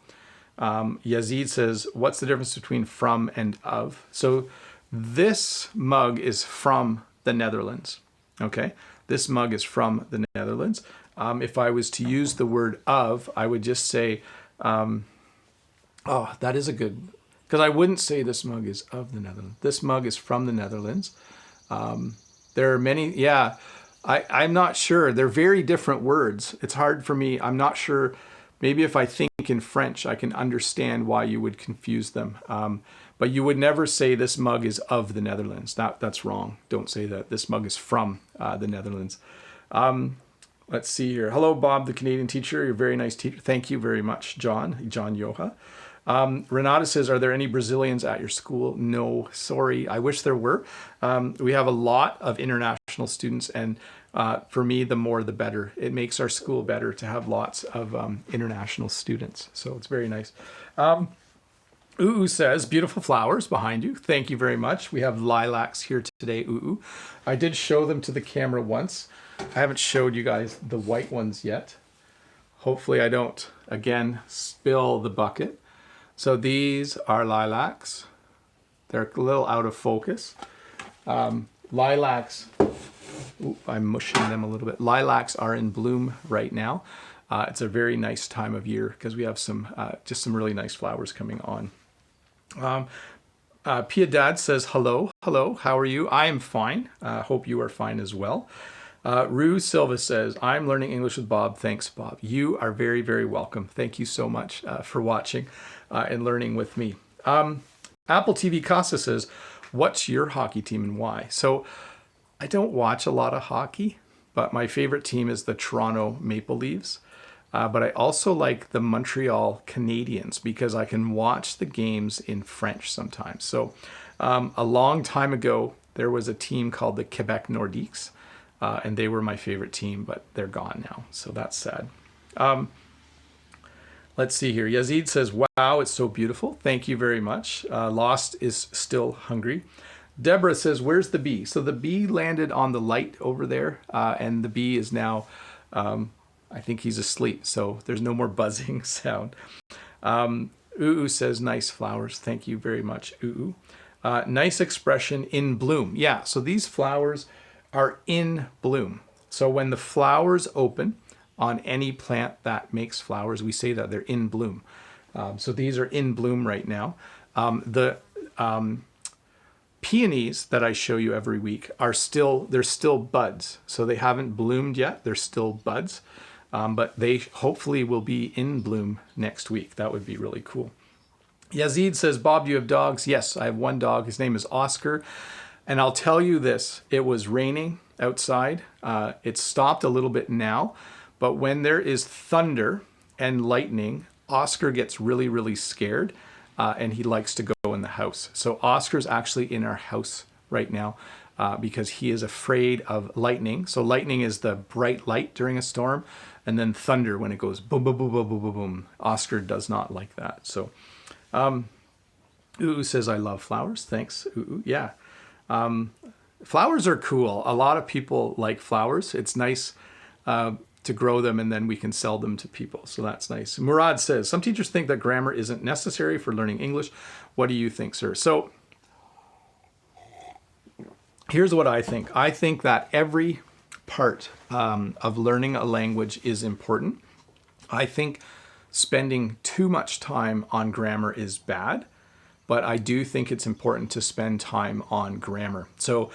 Yazid says, what's the difference between from and of? So this mug is from the Netherlands. Okay. This mug is from the Netherlands. If I was to use the word of, I would just say, oh, that is a good, because I wouldn't say this mug is of the Netherlands. This mug is from the Netherlands. There are many, yeah, I'm not sure. They're very different words. It's hard for me. I'm not sure. Maybe if I think in French, I can understand why you would confuse them. But you would never say this mug is of the Netherlands. That's wrong. Don't say that. This mug is from the Netherlands. Let's see here. Hello, Bob, the Canadian teacher. You're a very nice teacher. Thank you very much, John Yoha. Renata says, are there any Brazilians at your school? No, sorry. I wish there were. We have a lot of international students, and for me, the more the better. It makes our school better to have lots of international students. So it's very nice. Uu says, beautiful flowers behind you. Thank you very much. We have lilacs here today, Uu. I did show them to the camera once. I haven't showed you guys the white ones yet. Hopefully I don't, again, spill the bucket. So these are lilacs. They're a little out of focus. Lilacs, ooh, I'm mushing them a little bit. Lilacs are in bloom right now. It's a very nice time of year because we have some just some really nice flowers coming on. Pia Dad says, hello, how are you? I am fine. Hope you are fine as well. Rue Silva says, I'm learning English with Bob. Thanks, Bob. You are very, very welcome. Thank you so much for watching and learning with me. Apple TV Casa says, what's your hockey team and why? So I don't watch a lot of hockey, but my favorite team is the Toronto Maple Leafs. But I also like the Montreal Canadiens because I can watch the games in French sometimes. So a long time ago, there was a team called the Quebec Nordiques, and they were my favorite team, but they're gone now. So that's sad. Let's see here. Yazid says, wow, it's so beautiful. Thank you very much. Lost is still hungry. Deborah says, where's the bee? So the bee landed on the light over there, and the bee is now... I think he's asleep, so there's no more buzzing sound. Uu says, nice flowers. Thank you very much, Uu. Nice expression, in bloom. Yeah, so these flowers are in bloom. So when the flowers open on any plant that makes flowers, we say that they're in bloom. So these are in bloom right now. The peonies that I show you every week they're still buds. So they haven't bloomed yet. They're still buds. But they hopefully will be in bloom next week. That would be really cool. Yazid says, Bob, do you have dogs? Yes, I have one dog. His name is Oscar. And I'll tell you this, it was raining outside. It stopped a little bit now. But when there is thunder and lightning, Oscar gets really, really scared. And he likes to go in the house. So Oscar's actually in our house right now. Because he is afraid of lightning. So lightning is the bright light during a storm, and then thunder when it goes boom, boom, boom, boom, boom, boom, boom. Oscar does not like that. So, Uu says, I love flowers. Thanks, Uu. Yeah. Flowers are cool. A lot of people like flowers. It's nice to grow them, and then we can sell them to people. So that's nice. Murad says, some teachers think that grammar isn't necessary for learning English. What do you think, sir? So, here's what I think. I think that every part of learning a language is important. I think spending too much time on grammar is bad, but I do think it's important to spend time on grammar. So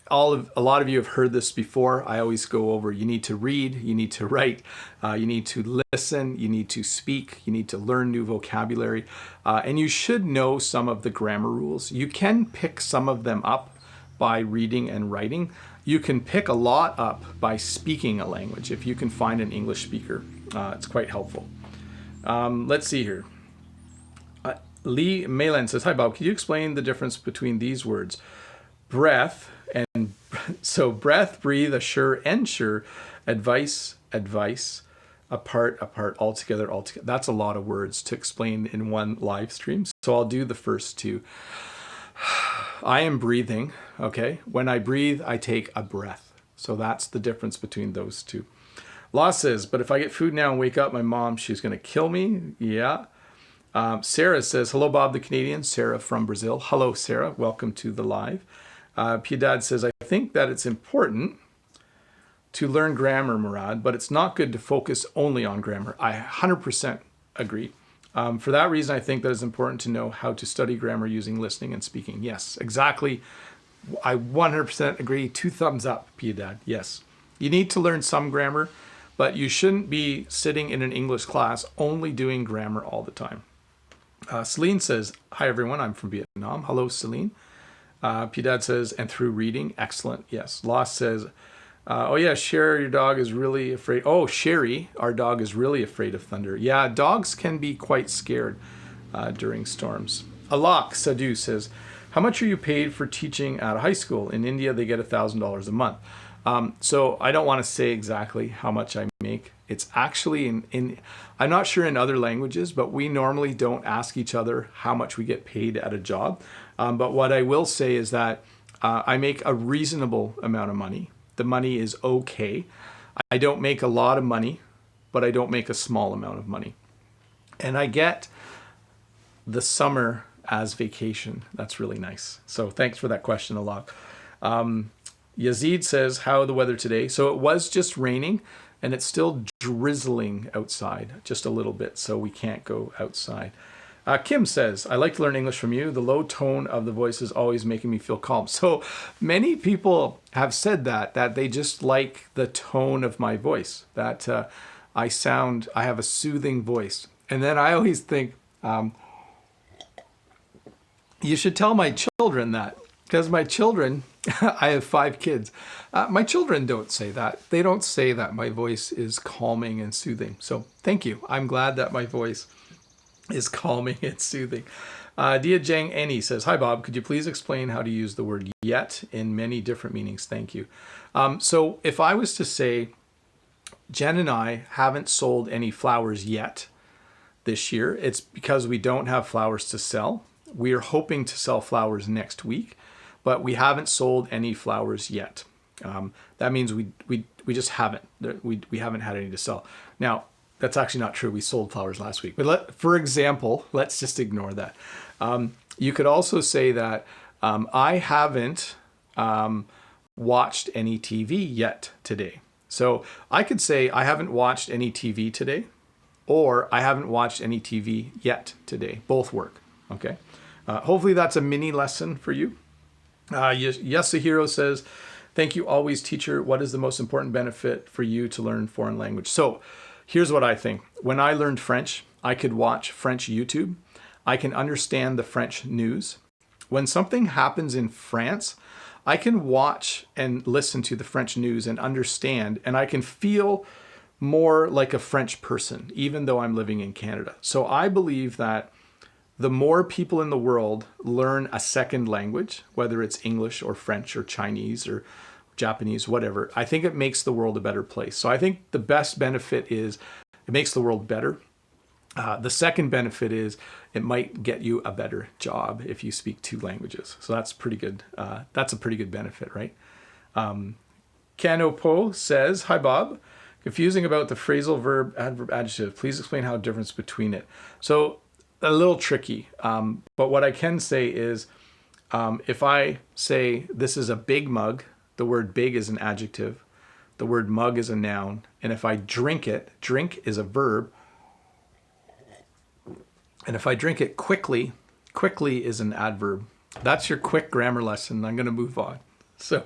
a lot of you have heard this before. I always go over, you need to read, you need to write, you need to listen, you need to speak, you need to learn new vocabulary, and you should know some of the grammar rules. You can pick some of them up by reading and writing. You can pick a lot up by speaking a language. If you can find an English speaker, it's quite helpful. Let's see here. Lee Malen says, hi Bob, can you explain the difference between these words? Breath, and so breath, breathe, assure, ensure, advice, advice, apart, apart, altogether, altogether. That's a lot of words to explain in one live stream. So I'll do the first two. I am breathing, okay? When I breathe, I take a breath. So that's the difference between those two. Law says, but if I get food now and wake up my mom, she's going to kill me. Yeah. Sarah says, hello, Bob the Canadian. Sarah from Brazil. Hello, Sarah. Welcome to the live. Piedad says, I think that it's important to learn grammar, Murad, but it's not good to focus only on grammar. I 100% agree. For that reason, I think that it's important to know how to study grammar using listening and speaking. Yes, exactly. I 100% agree. 2 thumbs up, Piedad. Yes. You need to learn some grammar, but you shouldn't be sitting in an English class only doing grammar all the time. Celine says, hi, everyone. I'm from Vietnam. Hello, Celine. Piedad says, and through reading. Excellent. Yes. Lost says, oh, yeah, Sherry, your dog is really afraid. Oh, Sherry, our dog is really afraid of thunder. Yeah, dogs can be quite scared during storms. Alak Sadhu says, how much are you paid for teaching at a high school? In India, they get $1,000 a month. So I don't want to say exactly how much I make. It's actually I'm not sure in other languages, but we normally don't ask each other how much we get paid at a job. But what I will say is that I make a reasonable amount of money. The money is okay. I don't make a lot of money, but I don't make a small amount of money. And I get the summer as vacation. That's really nice. So thanks for that question, Alok. Yazid says, how the weather today? So it was just raining and it's still drizzling outside just a little bit, so we can't go outside. Kim says, I like to learn English from you. The low tone of the voice is always making me feel calm. So many people have said that they just like the tone of my voice, that I have a soothing voice. And then I always think, you should tell my children that, because my children, I have 5 kids. My children don't say that. They don't say that my voice is calming and soothing. So thank you. I'm glad that my voice is calming and soothing. Dia Jang Annie says, hi, Bob. Could you please explain how to use the word yet in many different meanings? Thank you. So if I was to say, Jen and I haven't sold any flowers yet this year, it's because we don't have flowers to sell. We are hoping to sell flowers next week, but we haven't sold any flowers yet. That means we just haven't. We haven't had any to sell. Now, that's actually not true. We sold flowers last week. But for example, let's just ignore that. You could also say that I haven't watched any TV yet today. So I could say I haven't watched any TV today, or I haven't watched any TV yet today. Both work, okay? Hopefully that's a mini lesson for you. Yasuhiro says, thank you always, teacher. What is the most important benefit for you to learn foreign language? So here's what I think. When I learned French, I could watch French YouTube. I can understand the French news. When something happens in France, I can watch and listen to the French news and understand, and I can feel more like a French person, even though I'm living in Canada. So I believe that the more people in the world learn a second language, whether it's English or French or Chinese or Japanese, whatever, I think it makes the world a better place. So I think the best benefit is it makes the world better. The second benefit is it might get you a better job if you speak 2 languages. So that's pretty good. That's a pretty good benefit, right? Canopo says, hi, Bob. Confusing about the phrasal verb, adverb, adjective. Please explain how difference between it. So a little tricky, but what I can say is if I say this is a big mug, the word big is an adjective, the word mug is a noun, and if I drink it, drink is a verb, and if I drink it quickly, quickly is an adverb. That's your quick grammar lesson. I'm going to move on. So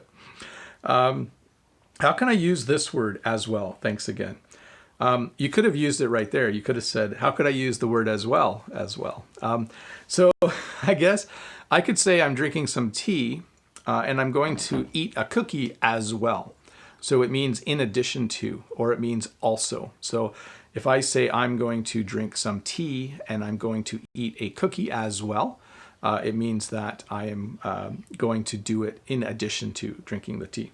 how can I use this word as well? Thanks again. You could have used it right there. You could have said, how could I use the word as well? So I guess I could say I'm drinking some tea and I'm going to eat a cookie as well. So it means in addition to, or it means also. So if I say I'm going to drink some tea and I'm going to eat a cookie as well, it means that I am going to do it in addition to drinking the tea.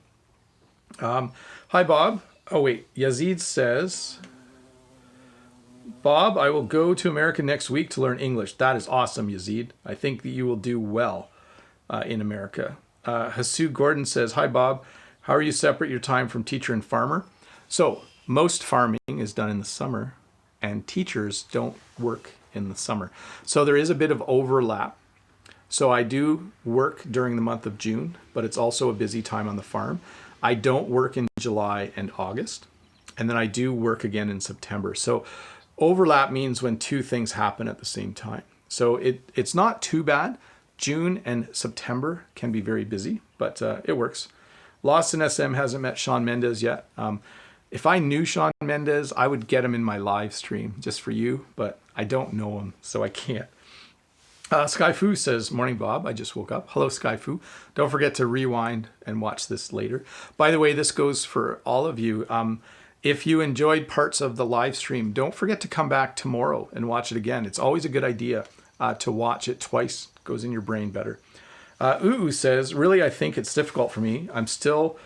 Hi, Bob. Oh, wait. Yazid says, Bob, I will go to America next week to learn English. That is awesome, Yazid. I think that you will do well in America. Hasu Gordon says, hi, Bob. How are you separate your time from teacher and farmer? So most farming is done in the summer and teachers don't work in the summer. So there is a bit of overlap. So I do work during the month of June, but it's also a busy time on the farm. I don't work in July and August, and then I do work again in September. So overlap means when two things happen at the same time. So it's not too bad. June and September can be very busy, but it works. Lost in SM hasn't met Shawn Mendes yet. If I knew Shawn Mendes, I would get him in my live stream just for you, but I don't know him, so I can't. Skyfu says, morning, Bob. I just woke up. Hello, Skyfu. Don't forget to rewind and watch this later. By the way, this goes for all of you. If you enjoyed parts of the live stream, don't forget to come back tomorrow and watch it again. It's always a good idea to watch it twice. It goes in your brain better. Says, really, I think it's difficult for me. I'm still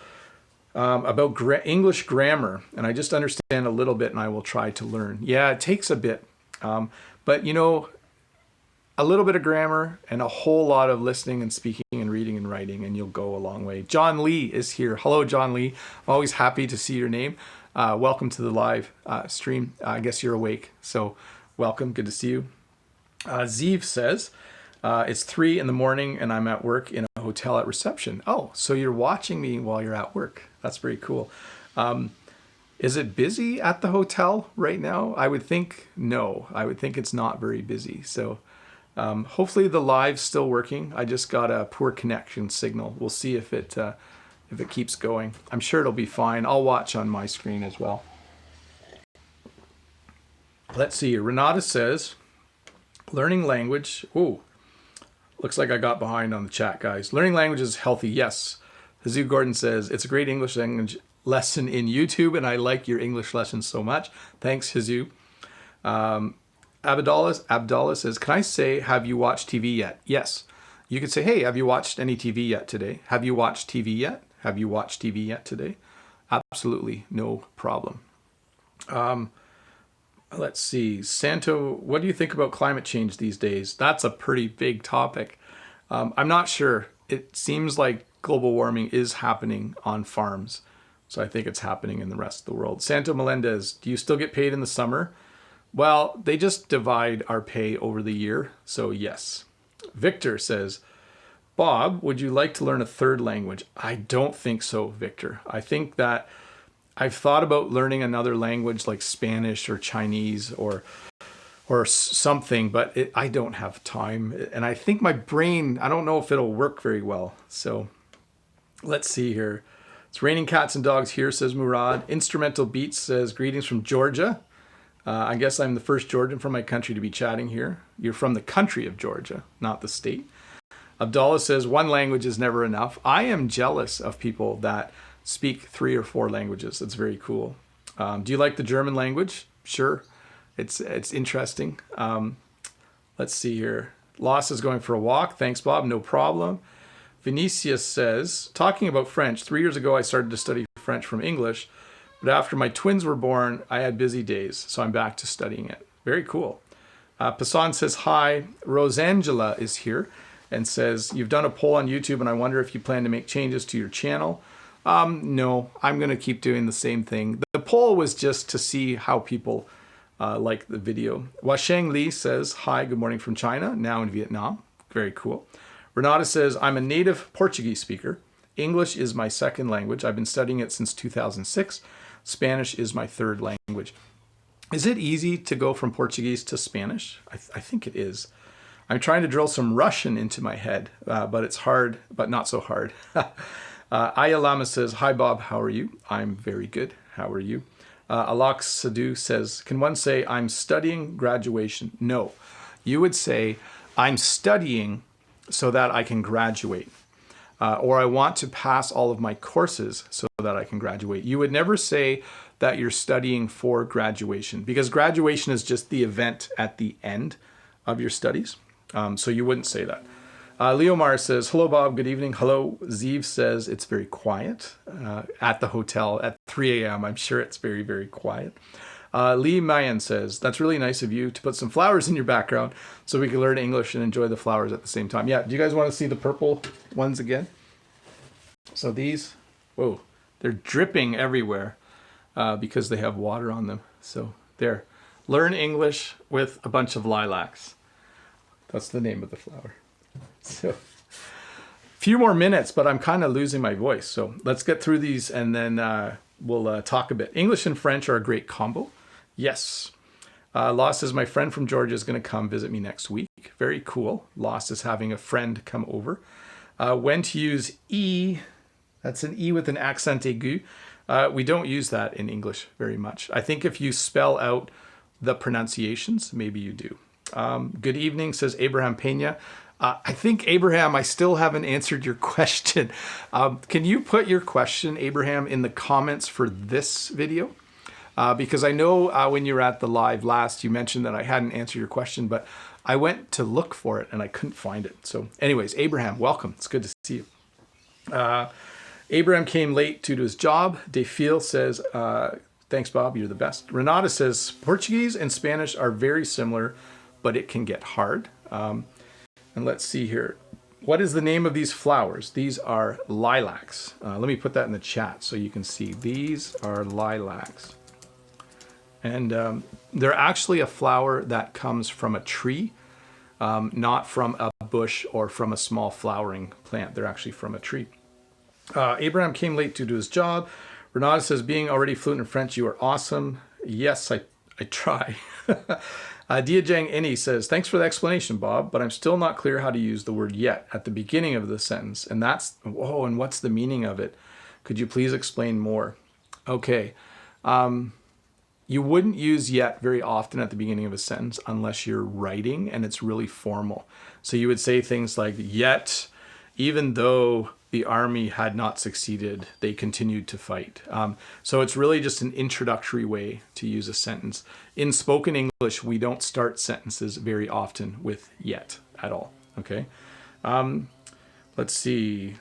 about English grammar, and I just understand a little bit, and I will try to learn. Yeah, it takes a bit. But, you know, a little bit of grammar and a whole lot of listening and speaking and reading and writing, and you'll go a long way. John Lee is here. Hello, John Lee. I'm always happy to see your name. Welcome to the live stream. I guess you're awake, so welcome. Good to see you. Zeev says, it's 3 in the morning and I'm at work in a hotel at reception. Oh, so you're watching me while you're at work. That's pretty cool. Is it busy at the hotel right now? I would think no. I would think it's not very busy. So hopefully the live's still working. I just got a poor connection signal. We'll see if it keeps going. I'm sure it'll be fine. I'll watch on my screen as well. Let's see. Renata says, learning language. Ooh, looks like I got behind on the chat, guys. Learning language is healthy. Yes. Hazu Gordon says, it's a great English language lesson in YouTube, and I like your English lessons so much. Thanks, Hazu. Abdallah says, can I say, have you watched TV yet? Yes. You could say, hey, have you watched any TV yet today? Have you watched TV yet? Have you watched TV yet today? Absolutely, no problem. Let's see. Santo, what do you think about climate change these days? That's a pretty big topic. I'm not sure. It seems like global warming is happening on farms. So I think it's happening in the rest of the world. Santo Melendez, do you still get paid in the summer? Well, they just divide our pay over the year. So yes. Victor says, Bob, would you like to learn a third language? I don't think so, Victor. I think that I've thought about learning another language like Spanish or Chinese or something, but I don't have time. And I think my brain, I don't know if it'll work very well. So let's see here. It's raining cats and dogs here, says Murad. Instrumental Beats says, greetings from Georgia. I guess I'm the first Georgian from my country to be chatting here. You're from the country of Georgia, not the state. Abdallah says, one language is never enough. I am jealous of people that speak 3 or 4 languages. It's very cool. Do you like the German language? Sure. It's interesting. Let's see here. Loss is going for a walk. Thanks, Bob. No problem. Vinicius says, talking about French, 3 years ago I started to study French from English. But after my twins were born, I had busy days, so I'm back to studying it. Very cool. Passan says, hi. Rosangela is here and says, you've done a poll on YouTube, and I wonder if you plan to make changes to your channel. No, I'm going to keep doing the same thing. The poll was just to see how people like the video. Washeng Li says, hi, good morning from China, now in Vietnam. Very cool. Renata says, I'm a native Portuguese speaker. English is my second language. I've been studying it since 2006. Spanish is my third language. Is it easy to go from Portuguese to Spanish? I think it is. I'm trying to drill some Russian into my head, but it's hard, but not so hard. Ayalama says, hi, Bob, how are you? I'm very good. How are you? Alak Sadhu says, can one say I'm studying graduation? No. You would say, I'm studying so that I can graduate. Or I want to pass all of my courses so that I can graduate. You would never say that you're studying for graduation, because graduation is just the event at the end of your studies. So you wouldn't say that. Leomar says, hello, Bob. Good evening. Hello. Zeev says it's very quiet at the hotel at 3 a.m. I'm sure it's very, very quiet. Lee Mayan says, that's really nice of you to put some flowers in your background so we can learn English and enjoy the flowers at the same time. Yeah, do you guys want to see the purple ones again? So these, whoa, They're dripping everywhere because they have water on them. So there. Learn English with a bunch of lilacs. That's the name of the flower. So, few more minutes, but I'm kind of losing my voice. So let's get through these and then we'll talk a bit. English and French are a great combo. Yes. Lost says, my friend from Georgia is going to come visit me next week. Very cool. Lost is having a friend come over. When to use E. That's an E with an accent aigu. We don't use that in English very much. I think if you spell out the pronunciations, maybe you do. Good evening, says Abraham Pena. I think, Abraham, I still haven't answered your question. Can you put your question, Abraham, in the comments for this video? Because I know when you were at the live last, you mentioned that I hadn't answered your question, but I went to look for it and I couldn't find it. So anyways, Abraham, welcome. It's good to see you. Abraham came late due to his job. Defil says, thanks, Bob. You're the best. Renata says, Portuguese and Spanish are very similar, but it can get hard. And let's see here. What is the name of these flowers? These are lilacs. Let me put that in the chat so you can see. These are lilacs. And they're actually a flower that comes from a tree, not from a bush or from a small flowering plant. They're actually from a tree. Abraham came late due to his job. Renata says, being already fluent in French, you are awesome. Yes, I try. Dia Jang Ini says, thanks for the explanation, Bob, but I'm still not clear how to use the word yet at the beginning of the sentence. And and what's the meaning of it? Could you please explain more? Okay. You wouldn't use yet very often at the beginning of a sentence unless you're writing and it's really formal. So you would say things like, yet, even though the army had not succeeded, they continued to fight. So it's really just an introductory way to use a sentence. In spoken English, we don't start sentences very often with yet at all, okay? Let's see.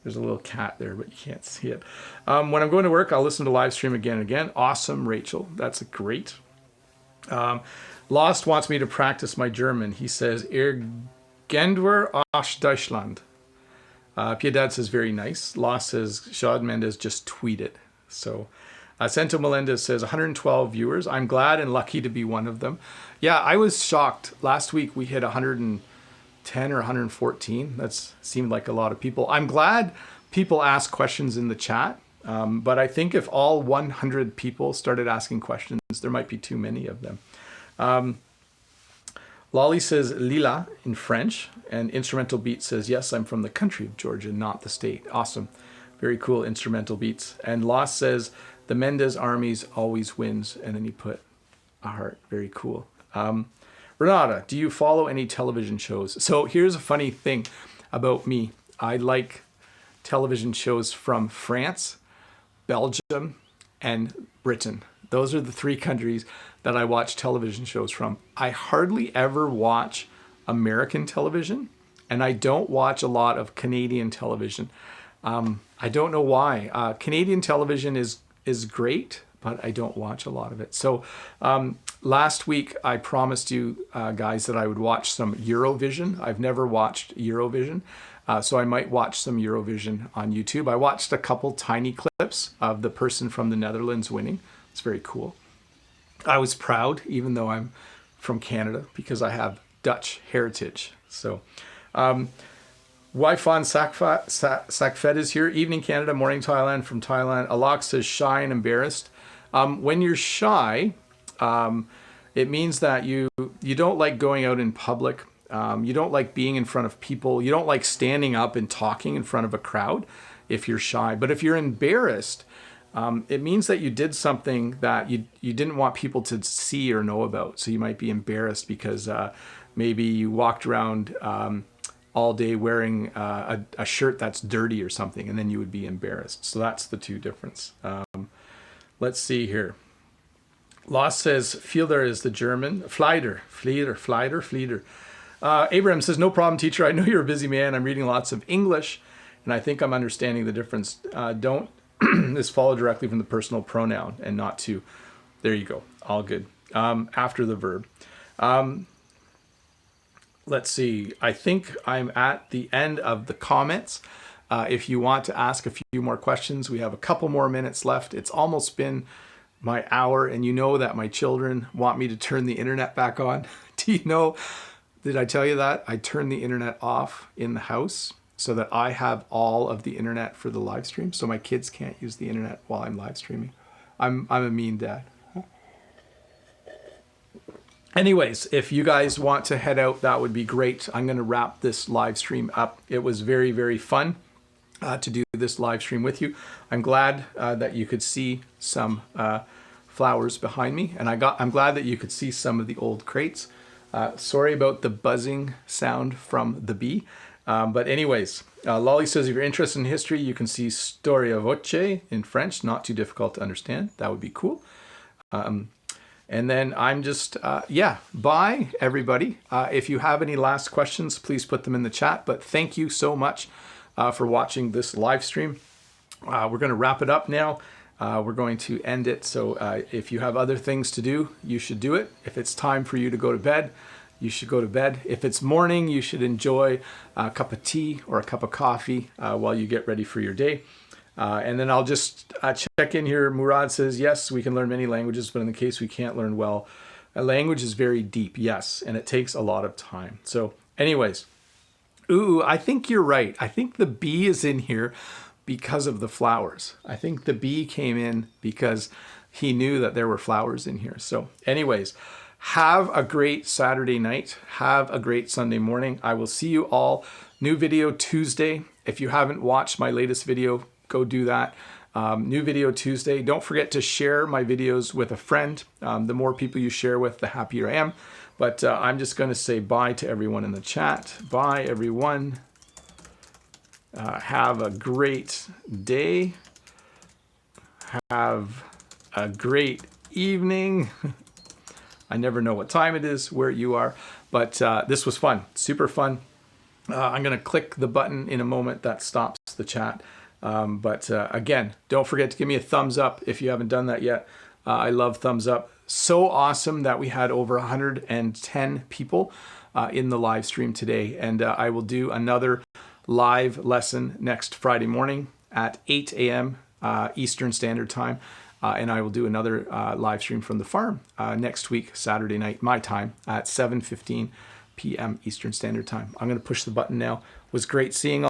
There's a little cat there, but you can't see it. When I'm going to work, I'll listen to live stream again and again. Awesome, Rachel. That's great. Lost wants me to practice my German. He says, Gendwer aus Deutschland. Piedad says, very nice. Lost says, Shad Mendez just tweeted. So Sento Melendez says, 112 viewers. I'm glad and lucky to be one of them. Yeah, I was shocked. Last week we hit 110 or 114. That seemed like a lot of people. I'm glad people ask questions in the chat. But I think if all 100 people started asking questions, there might be too many of them. Lolly says Lila in French, and Instrumental Beat says, yes, I'm from the country of Georgia, not the state. Awesome. Very cool, Instrumental Beats. And Lost says, the Mendez armies always wins, and then he put a heart. Very cool. Renata, do you follow any television shows? So here's a funny thing about me. I like television shows from France, Belgium, and Britain. Those are the three countries that I watch television shows from. I hardly ever watch American television, and I don't watch a lot of Canadian television. I don't know why. Canadian television is great, but I don't watch a lot of it. So last week, I promised you guys that I would watch some Eurovision. I've never watched Eurovision, so I might watch some Eurovision on YouTube. I watched a couple tiny clips of the person from the Netherlands winning. It's very cool. I was proud, even though I'm from Canada, because I have Dutch heritage. So, Waifan Sakfed is here. Evening Canada, morning Thailand from Thailand. Alok says shy and embarrassed. When you're shy, it means that you don't like going out in public. You don't like being in front of people. You don't like standing up and talking in front of a crowd if you're shy. But if you're embarrassed, it means that you did something that you didn't want people to see or know about. So you might be embarrassed because maybe you walked around all day wearing a shirt that's dirty or something, and then you would be embarrassed. So that's the two difference. Let's see here. Lost says, Fielder is the German. Flieder. Abraham says, no problem, teacher. I know you're a busy man. I'm reading lots of English, and I think I'm understanding the difference. Don't this follow directly from the personal pronoun and not to. There you go. All good. After the verb. Let's see. I think I'm at the end of the comments. If you want to ask a few more questions, we have a couple more minutes left. It's almost been my hour, and you know that my children want me to turn the internet back on. Do you know, did I tell you that? I turned the internet off in the house so that I have all of the internet for the live stream, so my kids can't use the internet while I'm live streaming. I'm a mean dad. Anyways, if you guys want to head out, that would be great. I'm going to wrap this live stream up. It was very, very fun to do this live stream with you. I'm glad that you could see some flowers behind me, and I'm glad that you could see some of the old crates. Sorry about the buzzing sound from the bee. But anyways, Lolly says, if you're interested in history, you can see Storia Voce in French, not too difficult to understand. That would be cool. And then I'm just, bye everybody. If you have any last questions, please put them in the chat. But thank you so much for watching this live stream. We're going to wrap it up now. We're going to end it. So if you have other things to do, you should do it. If it's time for you to go to bed, you should go to bed. If it's morning, you should enjoy a cup of tea or a cup of coffee while you get ready for your day. And then I'll just check in here. Murad says, yes, we can learn many languages, but in the case we can't learn well, a language is very deep, yes, and it takes a lot of time. So anyways, I think you're right. I think the bee is in here because of the flowers. I think the bee came in because he knew that there were flowers in here. So anyways, have a great Saturday night. Have a great Sunday morning. I will see you all. New video Tuesday. If you haven't watched my latest video, go do that. New video Tuesday. Don't forget to share my videos with a friend. The more people you share with, the happier I am. But I'm just going to say bye to everyone in the chat. Bye, everyone. Have a great day. Have a great evening. I never know what time it is where you are, but this was fun, super fun. I'm going to click the button in a moment that stops the chat. Again, don't forget to give me a thumbs up if you haven't done that yet. I love thumbs up. So awesome that we had over 110 people in the live stream today. And I will do another live lesson next Friday morning at 8 a.m. Eastern Standard Time. And I will do another live stream from the farm next week, Saturday night, my time, at 7:15 p.m. Eastern Standard Time. I'm going to push the button now. It was great seeing all